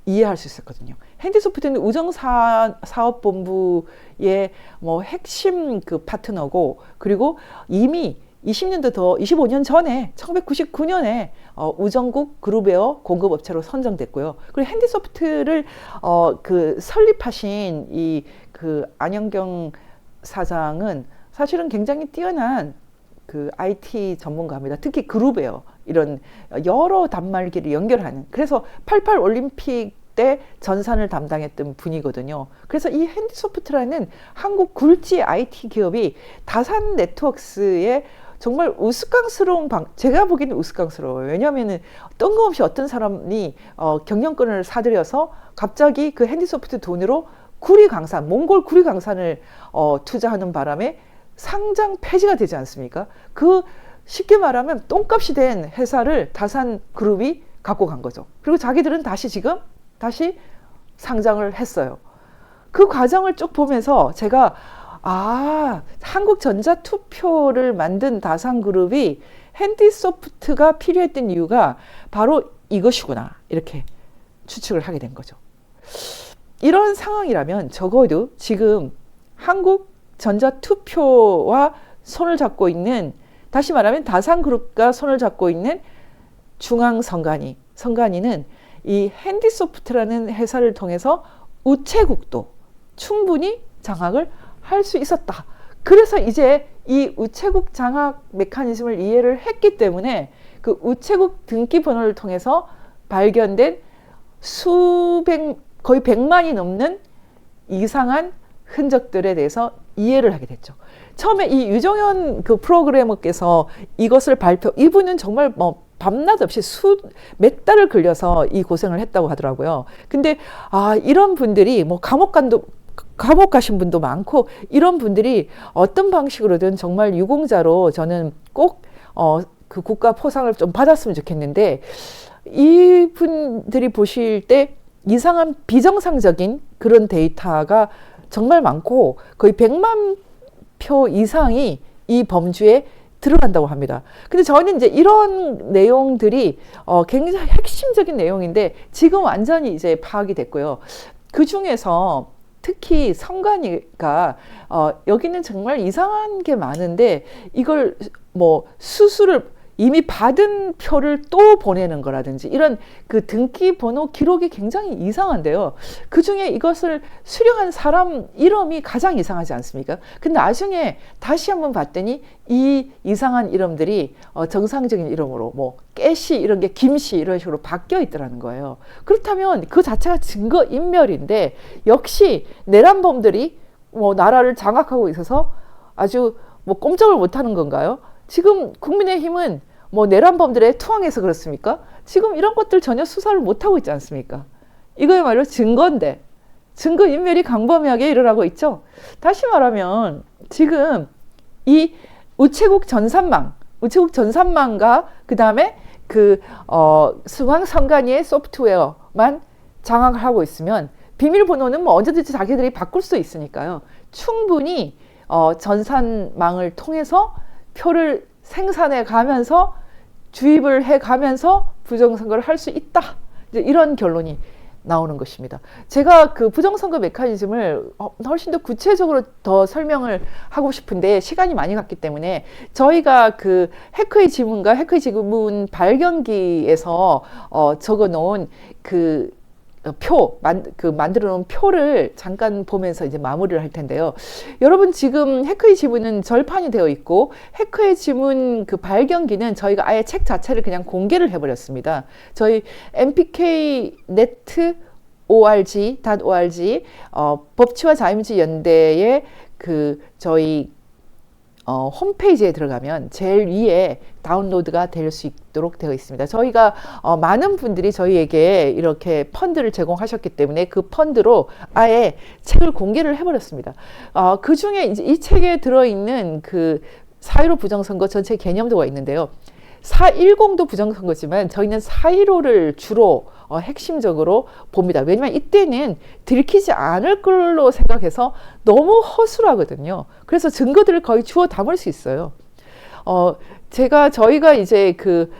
이해할 수 있었거든요. 핸디소프트는 우정사업본부의 뭐 핵심 그 파트너고, 그리고 이미 20년도 더 25년 전에 1999년에 우정국 그룹웨어 공급업체로 선정됐고요. 그리고 핸디소프트를 그 설립하신 이 그 안영경 사장은 사실은 굉장히 뛰어난 그 IT 전문가입니다. 특히 그룹웨어 이런 여러 단말기를 연결하는, 그래서 88 올림픽 때 전산을 담당했던 분이거든요. 그래서 이 핸디소프트라는 한국 굴지 IT 기업이 다산 네트워크스에 정말 우스꽝스러운 제가 보기에는 우스꽝스러워요. 왜냐하면 뜬금없이 어떤 사람이 경영권을 사들여서 갑자기 그 핸디소프트 돈으로 구리강산, 몽골 구리강산을 투자하는 바람에 상장 폐지가 되지 않습니까? 그 쉽게 말하면 똥값이 된 회사를 다산그룹이 갖고 간 거죠. 그리고 자기들은 지금 다시 상장을 했어요. 그 과정을 쭉 보면서 제가 한국전자투표를 만든 다산그룹이 핸디소프트가 필요했던 이유가 바로 이것이구나, 이렇게 추측을 하게 된 거죠. 이런 상황이라면 적어도 지금 한국전자투표와 손을 잡고 있는, 다시 말하면 다산그룹과 손을 잡고 있는 중앙선관위는 이 핸디소프트라는 회사를 통해서 우체국도 충분히 장악을 할 수 있었다. 그래서 이제 이 우체국 장악 메커니즘을 이해를 했기 때문에 그 우체국 등기 번호를 통해서 발견된 거의 100만이 넘는 이상한 흔적들에 대해서 이해를 하게 됐죠. 처음에 이 유정현 그 프로그래머께서 이것을 이분은 정말 뭐 밤낮 없이 몇 달을 걸려서 이 고생을 했다고 하더라고요. 근데 이런 분들이 뭐 감옥 가신 분도 많고, 이런 분들이 어떤 방식으로든 정말 유공자로 저는 꼭 그 국가 포상을 좀 받았으면 좋겠는데, 이분들이 보실 때 이상한 비정상적인 그런 데이터가 정말 많고 거의 100만 표 이상이 이 범주에 들어간다고 합니다. 근데 저는 이제 이런 내용들이 굉장히 핵심적인 내용인데 지금 완전히 이제 파악이 됐고요. 그 중에서 특히 성관이가 여기는 정말 이상한 게 많은데, 이걸 뭐 수수를 이미 받은 표를 또 보내는 거라든지, 이런 그 등기 번호 기록이 굉장히 이상한데요. 그 중에 이것을 수령한 사람 이름이 가장 이상하지 않습니까? 근데 나중에 다시 한번 봤더니 이 이상한 이름들이 정상적인 이름으로 뭐 깨씨 이런 게 김씨 이런 식으로 바뀌어 있더라는 거예요. 그렇다면 그 자체가 증거 인멸인데, 역시 내란범들이 뭐 나라를 장악하고 있어서 아주 뭐 꼼짝을 못하는 건가요? 지금 국민의힘은 뭐 내란범들의 투항해서 그렇습니까? 지금 이런 것들 전혀 수사를 못하고 있지 않습니까? 이거야말로 증거인데, 증거인멸이 광범위하게 일어나고 있죠. 다시 말하면 지금 이 우체국 전산망과 그 다음에 그 중앙선관위의 소프트웨어만 장악을 하고 있으면, 비밀번호는 뭐 언제든지 자기들이 바꿀 수 있으니까요. 충분히 전산망을 통해서 표를 생산해 가면서 주입을 해 가면서 부정선거를 할 수 있다. 이제 이런 결론이 나오는 것입니다. 제가 그 부정선거 메커니즘을 훨씬 더 구체적으로 더 설명을 하고 싶은데 시간이 많이 갔기 때문에, 저희가 그 해커의 지문 발견기에서 적어 놓은 그 만들어 놓은 표를 잠깐 보면서 이제 마무리를 할 텐데요. 여러분, 지금 해커의 지문은 절판이 되어 있고, 해커의 지문 그 발견기는 저희가 아예 책 자체를 그냥 공개를 해버렸습니다. 저희 mpknet.org 법치와 자유민주 연대의 그 저희 홈페이지에 들어가면 제일 위에 다운로드가 될 수 있도록 되어 있습니다. 저희가 많은 분들이 저희에게 이렇게 펀드를 제공하셨기 때문에 그 펀드로 아예 책을 공개를 해버렸습니다. 그 중에 이제 이 책에 들어있는 그 4.15 부정선거 전체 개념도가 있는데요. 4.10도 부정선거지만 저희는 4.15를 주로 핵심적으로 봅니다. 왜냐면 이때는 들키지 않을 걸로 생각해서 너무 허술하거든요. 그래서 증거들을 거의 주워 담을 수 있어요. 저희가 이제 그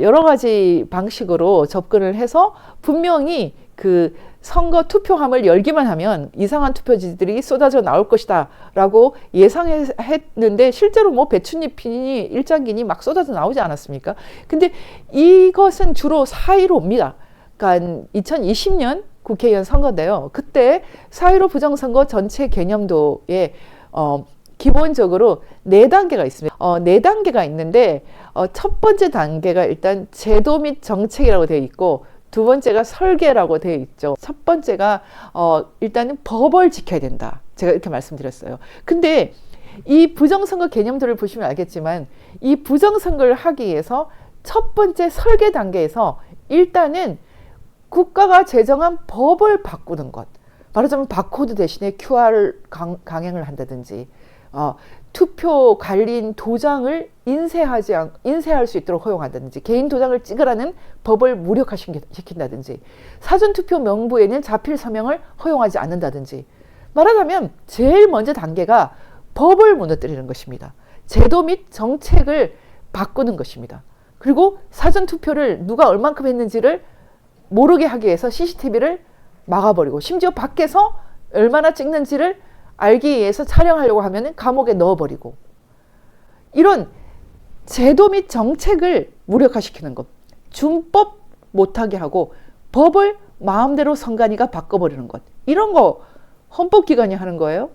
여러 가지 방식으로 접근을 해서 분명히 그 선거 투표함을 열기만 하면 이상한 투표지들이 쏟아져 나올 것이다 라고 예상했는데, 실제로 뭐 배춧잎이니 일장기니 막 쏟아져 나오지 않았습니까? 근데 이것은 주로 4.15입니다. 그러니까 2020년 국회의원 선거인데요. 그때 4.15 부정선거 전체 개념도에 기본적으로 4단계가 있습니다. 4단계가 있는데, 첫 번째 단계가 일단 제도 및 정책이라고 되어 있고, 두 번째가 설계라고 되어 있죠. 첫 번째가 일단은 법을 지켜야 된다. 제가 이렇게 말씀드렸어요. 근데 이 부정선거 개념들을 보시면 알겠지만, 이 부정선거를 하기 위해서 첫 번째 설계 단계에서 일단은 국가가 제정한 법을 바꾸는 것. 말하자면 바코드 대신에 QR 강행을 한다든지, 투표 관리인 도장을 인쇄할 수 있도록 허용한다든지, 개인 도장을 찍으라는 법을 무력화시킨다든지, 사전투표 명부에는 자필 서명을 허용하지 않는다든지. 말하자면 제일 먼저 단계가 법을 무너뜨리는 것입니다. 제도 및 정책을 바꾸는 것입니다. 그리고 사전투표를 누가 얼만큼 했는지를 모르게 하기 위해서 CCTV를 막아버리고, 심지어 밖에서 얼마나 찍는지를 알기 위해서 촬영하려고 하면 감옥에 넣어버리고, 이런 제도 및 정책을 무력화시키는 것, 준법 못하게 하고 법을 마음대로 선관위가 바꿔버리는 것, 이런 거 헌법기관이 하는 거예요.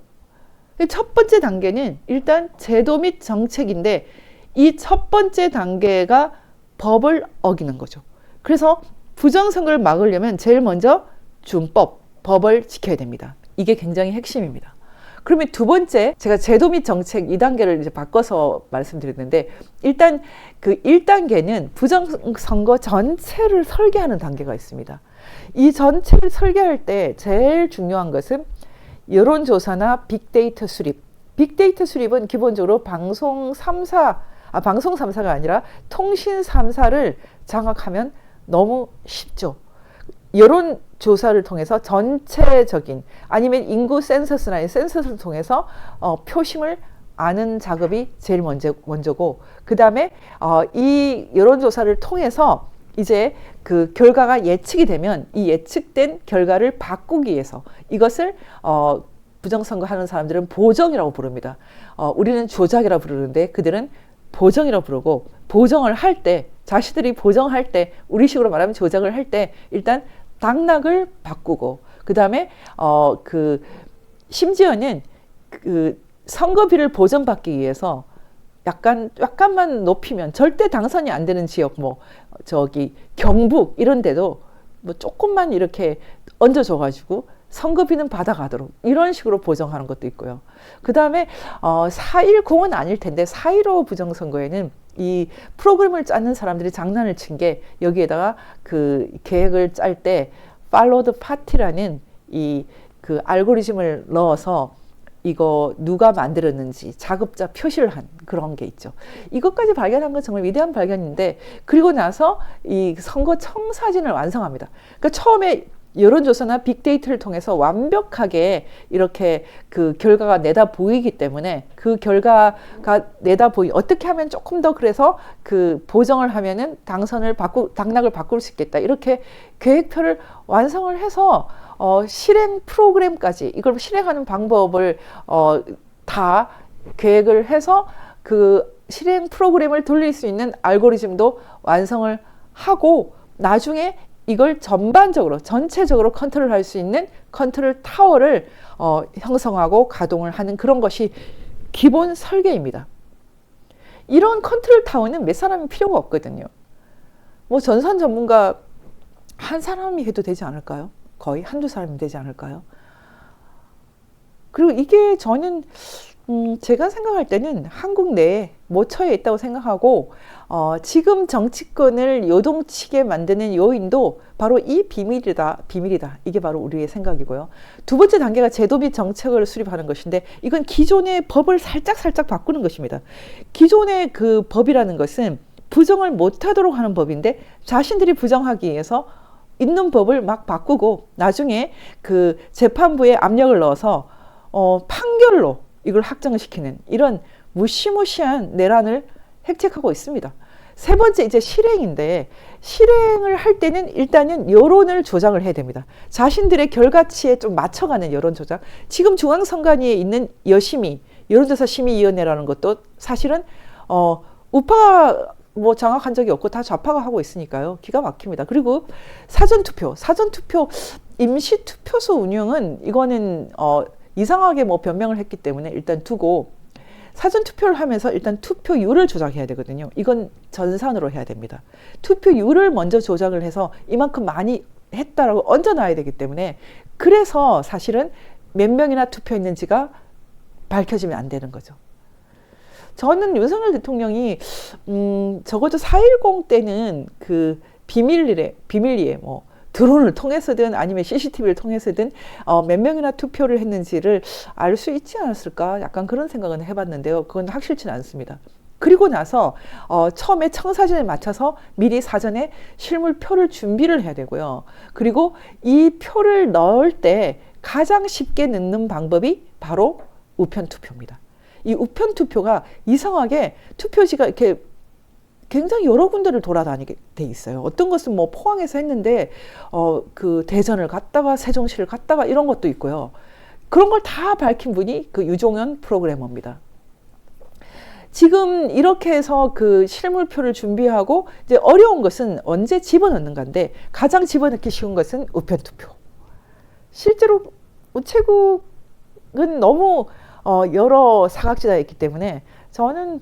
첫 번째 단계는 일단 제도 및 정책인데, 이 첫 번째 단계가 법을 어기는 거죠. 그래서 부정선거를 막으려면 제일 먼저 준법, 법을 지켜야 됩니다. 이게 굉장히 핵심입니다. 그러면 두 번째, 제가 제도 및 정책 2단계를 이제 바꿔서 말씀드렸는데, 일단 그 1단계는 부정선거 전체를 설계하는 단계가 있습니다. 이 전체를 설계할 때 제일 중요한 것은 여론조사나 빅데이터 수립. 빅데이터 수립은 기본적으로 방송 3사가 아니라 통신 3사를 장악하면 너무 쉽죠. 여론조사를 통해서 전체적인, 아니면 인구 센서스나 센서스를 통해서 표심을 아는 작업이 제일 먼저고, 그 다음에 이 여론조사를 통해서 이제 그 결과가 예측이 되면 이 예측된 결과를 바꾸기 위해서, 이것을 부정선거 하는 사람들은 보정이라고 부릅니다. 우리는 조작이라고 부르는데 그들은 보정이라고 부르고, 보정을 할 때, 자신들이 보정할 때, 우리식으로 말하면 조작을 할 때 일단 당락을 바꾸고, 그 다음에 심지어는 그 선거비를 보전받기 위해서 약간만 높이면 절대 당선이 안 되는 지역, 경북 이런 데도 조금만 이렇게 얹어줘가지고 선거비는 받아가도록, 이런 식으로 보정하는 것도 있고요. 그 다음에 4.10은 아닐 텐데 4.15 부정선거에는 이 프로그램을 짜는 사람들이 장난을 친 게, 여기에다가 그 계획을 짤 때 Follow the Party라는 그 알고리즘을 넣어서 이거 누가 만들었는지 자급자 표시를 한 그런 게 있죠. 이것까지 발견한 건 정말 위대한 발견인데, 그리고 나서 이 선거 청사진을 완성합니다. 그러니까 처음에 여론조사나 빅데이터를 통해서 완벽하게 이렇게 그 결과가 내다 보이기 때문에, 그 결과가 내다 어떻게 하면 조금 더, 그래서 그 보정을 하면은 당락을 바꿀 수 있겠다, 이렇게 계획표를 완성을 해서 실행 프로그램까지, 이걸 실행하는 방법을 다 계획을 해서 그 실행 프로그램을 돌릴 수 있는 알고리즘도 완성을 하고, 나중에 이걸 전체적으로 컨트롤할 수 있는 컨트롤 타워를 형성하고 가동을 하는 그런 것이 기본 설계입니다. 이런 컨트롤 타워는 몇 사람이 필요가 없거든요. 전선 전문가 한 사람이 해도 되지 않을까요? 거의 한두 사람이 되지 않을까요? 그리고 이게 저는 제가 생각할 때는 한국 내에 모처에 있다고 생각하고, 지금 정치권을 요동치게 만드는 요인도 바로 이 비밀이다. 이게 바로 우리의 생각이고요. 두 번째 단계가 제도 및 정책을 수립하는 것인데, 이건 기존의 법을 살짝 바꾸는 것입니다. 기존의 그 법이라는 것은 부정을 못하도록 하는 법인데, 자신들이 부정하기 위해서 있는 법을 막 바꾸고, 나중에 그 재판부에 압력을 넣어서 판결로 이걸 확정을 시키는, 이런 무시무시한 내란을 획책하고 있습니다. 세 번째, 이제 실행인데, 실행을 할 때는 일단은 여론을 조작을 해야 됩니다. 자신들의 결과치에 좀 맞춰가는 여론 조작. 지금 중앙선관위에 있는 여론조사 심의위원회라는 것도 사실은 우파가 장악한 적이 없고 다 좌파가 하고 있으니까요. 기가 막힙니다. 그리고 사전투표, 임시투표소 운영은 이거는 이상하게 변명을 했기 때문에 일단 두고, 사전투표를 하면서 일단 투표율을 조작해야 되거든요. 이건 전산으로 해야 됩니다. 투표율을 먼저 조작을 해서 이만큼 많이 했다라고 얹어놔야 되기 때문에, 그래서 사실은 몇 명이나 투표했는지가 밝혀지면 안 되는 거죠. 저는 윤석열 대통령이 적어도 4.10 때는 그 비밀리에 드론을 통해서든 아니면 CCTV를 통해서든 몇 명이나 투표를 했는지를 알 수 있지 않았을까, 약간 그런 생각은 해봤는데요. 그건 확실치는 않습니다. 그리고 나서 처음에 청사진을 맞춰서 미리 사전에 실물표를 준비를 해야 되고요. 그리고 이 표를 넣을 때 가장 쉽게 넣는 방법이 바로 우편투표입니다. 이 우편투표가 이상하게 투표지가 이렇게 굉장히 여러 군데를 돌아다니게 돼 있어요. 어떤 것은 포항에서 했는데 그 대전을 갔다가 세종시를 갔다가 이런 것도 있고요. 그런 걸 다 밝힌 분이 그 유종현 프로그래머입니다. 지금 이렇게 해서 그 실물표를 준비하고, 이제 어려운 것은 언제 집어넣는가인데, 가장 집어넣기 쉬운 것은 우편투표. 실제로 우체국은 너무 여러 사각지대가 있기 때문에 저는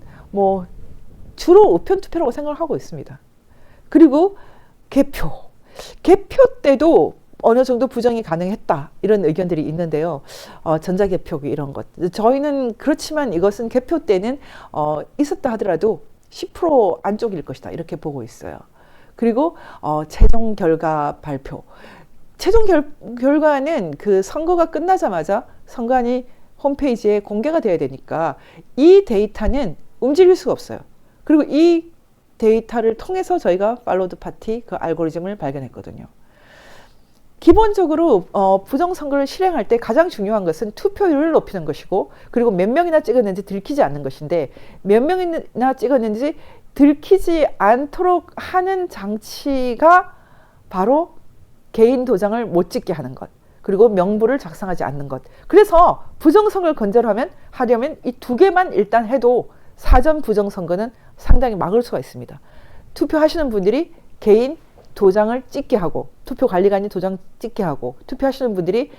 주로 우편투표라고 생각을 하고 있습니다. 그리고 개표. 개표 때도 어느 정도 부정이 가능했다 이런 의견들이 있는데요. 전자개표기 이런 것 저희는 그렇지만 이것은 개표 때는 있었다 하더라도 10% 안쪽일 것이다 이렇게 보고 있어요. 그리고 최종 결과 발표 최종 결과는 그 선거가 끝나자마자 선관위 홈페이지에 공개가 돼야 되니까 이 데이터는 움직일 수가 없어요. 그리고 이 데이터를 통해서 저희가 팔로드 파티 그 알고리즘을 발견했거든요. 기본적으로 부정선거를 실행할 때 가장 중요한 것은 투표율을 높이는 것이고 그리고 몇 명이나 찍었는지 들키지 않는 것인데 몇 명이나 찍었는지 들키지 않도록 하는 장치가 바로 개인 도장을 못 찍게 하는 것 그리고 명부를 작성하지 않는 것. 그래서 부정선거를 하려면 이 두 개만 일단 해도 사전 부정선거는 상당히 막을 수가 있습니다. 투표하시는 분들이 개인 도장을 찍게 하고 투표관리관이 도장 찍게 하고 투표하시는 분들이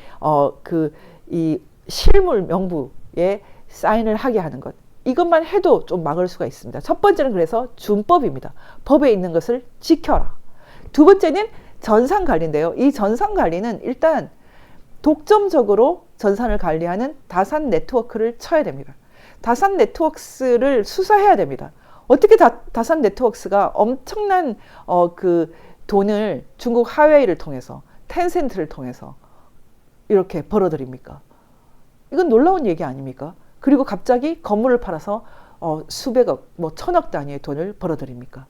이 실물 명부에 사인을 하게 하는 것. 이것만 해도 좀 막을 수가 있습니다. 첫 번째는 그래서 준법입니다. 법에 있는 것을 지켜라. 두 번째는 전산관리인데요. 이 전산관리는 일단 독점적으로 전산을 관리하는 다산 네트워크를 쳐야 됩니다. 다산 네트워크를 수사해야 됩니다. 어떻게 다산 네트워크가 엄청난 그 돈을 중국 하웨이를 통해서 텐센트를 통해서 이렇게 벌어들입니까? 이건 놀라운 얘기 아닙니까? 그리고 갑자기 건물을 팔아서 수백억, 천억 단위의 돈을 벌어들입니까?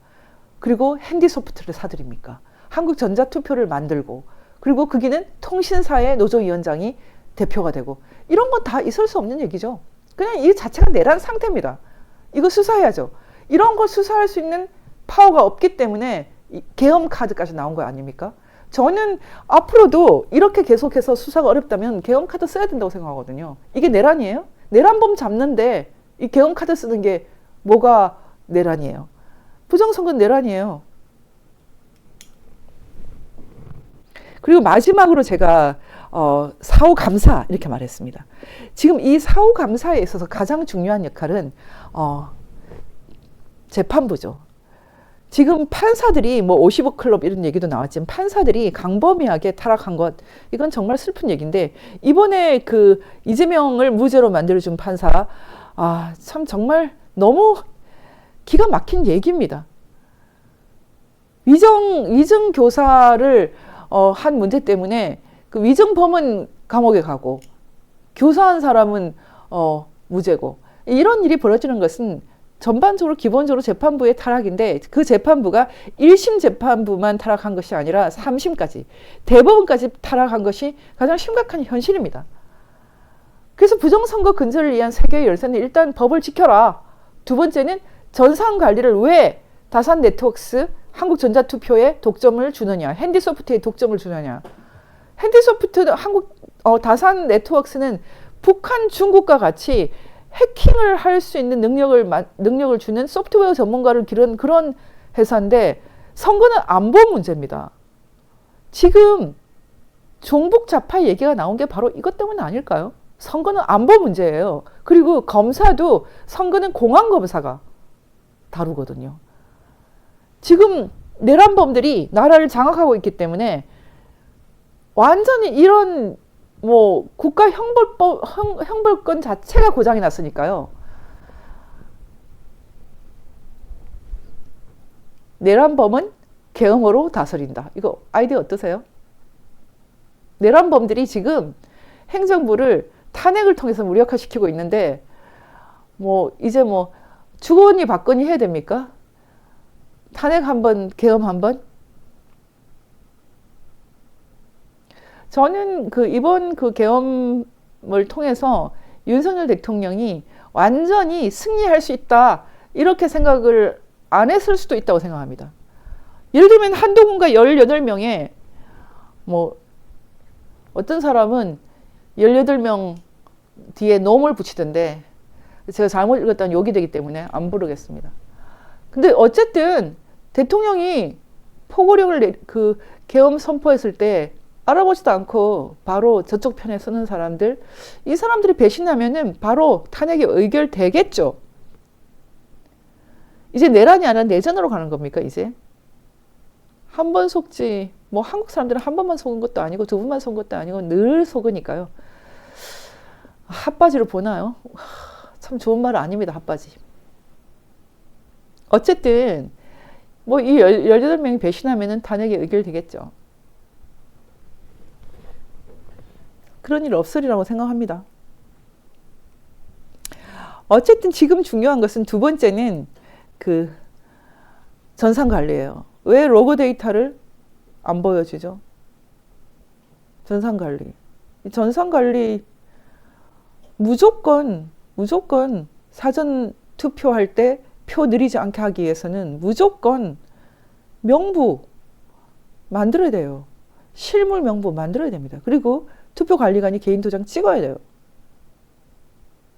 그리고 핸디소프트를 사들입니까? 한국전자투표를 만들고 그리고 거기는 통신사의 노조위원장이 대표가 되고 이런 건 다 있을 수 없는 얘기죠. 그냥 이 자체가 내란 상태입니다. 이거 수사해야죠. 이런 거 수사할 수 있는 파워가 없기 때문에 계엄 카드까지 나온 거 아닙니까? 저는 앞으로도 이렇게 계속해서 수사가 어렵다면 계엄 카드 써야 된다고 생각하거든요. 이게 내란이에요? 내란범 잡는데 이 계엄 카드 쓰는 게 뭐가 내란이에요? 부정선거는 내란이에요. 그리고 마지막으로 제가 사후감사 이렇게 말했습니다. 지금 이 사후감사에 있어서 가장 중요한 역할은 재판부죠. 지금 판사들이 55 클럽 이런 얘기도 나왔지만 판사들이 광범위하게 타락한 것 이건 정말 슬픈 얘기인데 이번에 그 이재명을 무죄로 만들어준 판사 참 정말 너무 기가 막힌 얘기입니다. 위증 교사를 한 문제 때문에 그 위증범은 감옥에 가고 교사한 사람은 무죄고 이런 일이 벌어지는 것은 전반적으로 기본적으로 재판부의 타락인데 그 재판부가 1심 재판부만 타락한 것이 아니라 3심까지 대법원까지 타락한 것이 가장 심각한 현실입니다. 그래서 부정선거 근절을 위한 세계의 열쇠는 일단 법을 지켜라. 두 번째는 전산관리를 왜 다산 네트워크스 한국전자투표에 독점을 주느냐 핸디소프트에 독점을 주느냐 핸디소프트 다산 네트워크스는 북한 중국과 같이 해킹을 할 수 있는 능력을 주는 소프트웨어 전문가를 기른 그런 회사인데 선거는 안보 문제입니다. 지금 종북 좌파 얘기가 나온 게 바로 이것 때문 아닐까요? 선거는 안보 문제예요. 그리고 검사도 선거는 공안검사가 다루거든요. 지금 내란범들이 나라를 장악하고 있기 때문에 완전히 이런 국가 형벌권 자체가 고장이 났으니까요. 내란범은 계엄으로 다스린다. 이거 아이디어 어떠세요? 내란범들이 지금 행정부를 탄핵을 통해서 무력화시키고 있는데 이제 주거니 받거니 해야 됩니까? 탄핵 한번, 계엄 한번? 저는 이번 계엄을 통해서 윤석열 대통령이 완전히 승리할 수 있다 이렇게 생각을 안 했을 수도 있다고 생각합니다. 예를 들면 한동훈과 18명에 어떤 사람은 18명 뒤에 놈을 붙이던데 제가 잘못 읽었다는 욕이 되기 때문에 안 부르겠습니다. 근데 어쨌든 대통령이 포고령을 계엄 선포했을 때 알아보지도 않고 바로 저쪽 편에 서는 사람들, 이 사람들이 배신하면은 바로 탄핵이 의결되겠죠. 이제 내란이 아니라 내전으로 가는 겁니까, 이제? 한 번 속지, 뭐 한국 사람들은 한 번만 속은 것도 아니고 두 번만 속은 것도 아니고 늘 속으니까요. 핫바지로 보나요? 참 좋은 말 아닙니다, 핫바지. 어쨌든 뭐 이 18명이 배신하면은 탄핵이 의결되겠죠. 그런 일 없으리라고 생각합니다. 어쨌든 지금 중요한 것은 두 번째는 그 전산 관리예요. 왜 로그 데이터를 안 보여주죠? 전산 관리. 전산 관리 무조건 사전 투표할 때 표 느리지 않게 하기 위해서는 무조건 명부 만들어야 돼요. 실물 명부 만들어야 됩니다. 그리고 투표관리관이 개인 도장 찍어야 돼요.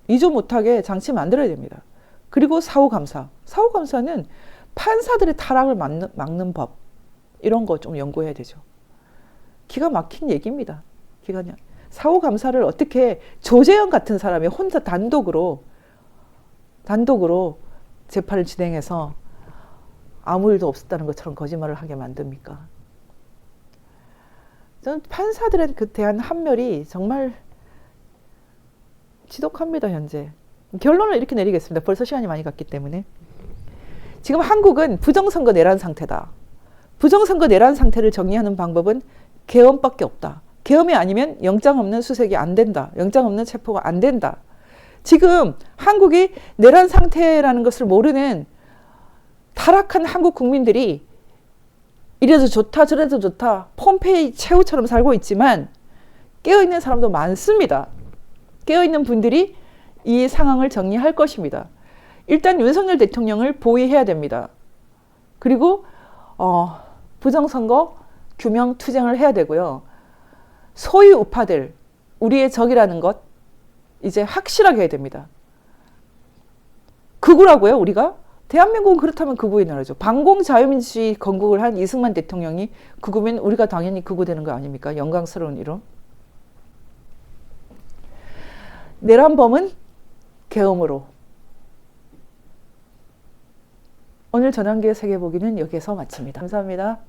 이조 못하게 장치 만들어야 됩니다. 그리고 사후감사. 사후감사는 판사들의 타락을 막는 법, 이런 거 좀 연구해야 되죠. 기가 막힌 얘기입니다. 사후감사를 어떻게 조재현 같은 사람이 혼자 단독으로 재판을 진행해서 아무 일도 없었다는 것처럼 거짓말을 하게 만듭니까? 저는 판사들에 대한 한멸이 정말 지독합니다, 현재. 결론을 이렇게 내리겠습니다. 벌써 시간이 많이 갔기 때문에. 지금 한국은 부정선거 내란 상태다. 부정선거 내란 상태를 정리하는 방법은 계엄밖에 없다. 계엄이 아니면 영장 없는 수색이 안 된다. 영장 없는 체포가 안 된다. 지금 한국이 내란 상태라는 것을 모르는 타락한 한국 국민들이 이래도 좋다 저래도 좋다 폼페이 최후처럼 살고 있지만 깨어있는 사람도 많습니다. 깨어있는 분들이 이 상황을 정리할 것입니다. 일단 윤석열 대통령을 보위해야 됩니다. 그리고 부정선거 규명 투쟁을 해야 되고요. 소위 우파들, 우리의 적이라는 것 이제 확실하게 해야 됩니다. 극우라고요, 우리가? 대한민국은 그렇다면 극우의 나라죠. 반공자유민주주의 건국을 한 이승만 대통령이 극우면 우리가 당연히 극우 되는 거 아닙니까? 영광스러운 이름. 내란범은 계엄으로. 오늘 전환기의 세계보기는 여기에서 마칩니다. 감사합니다.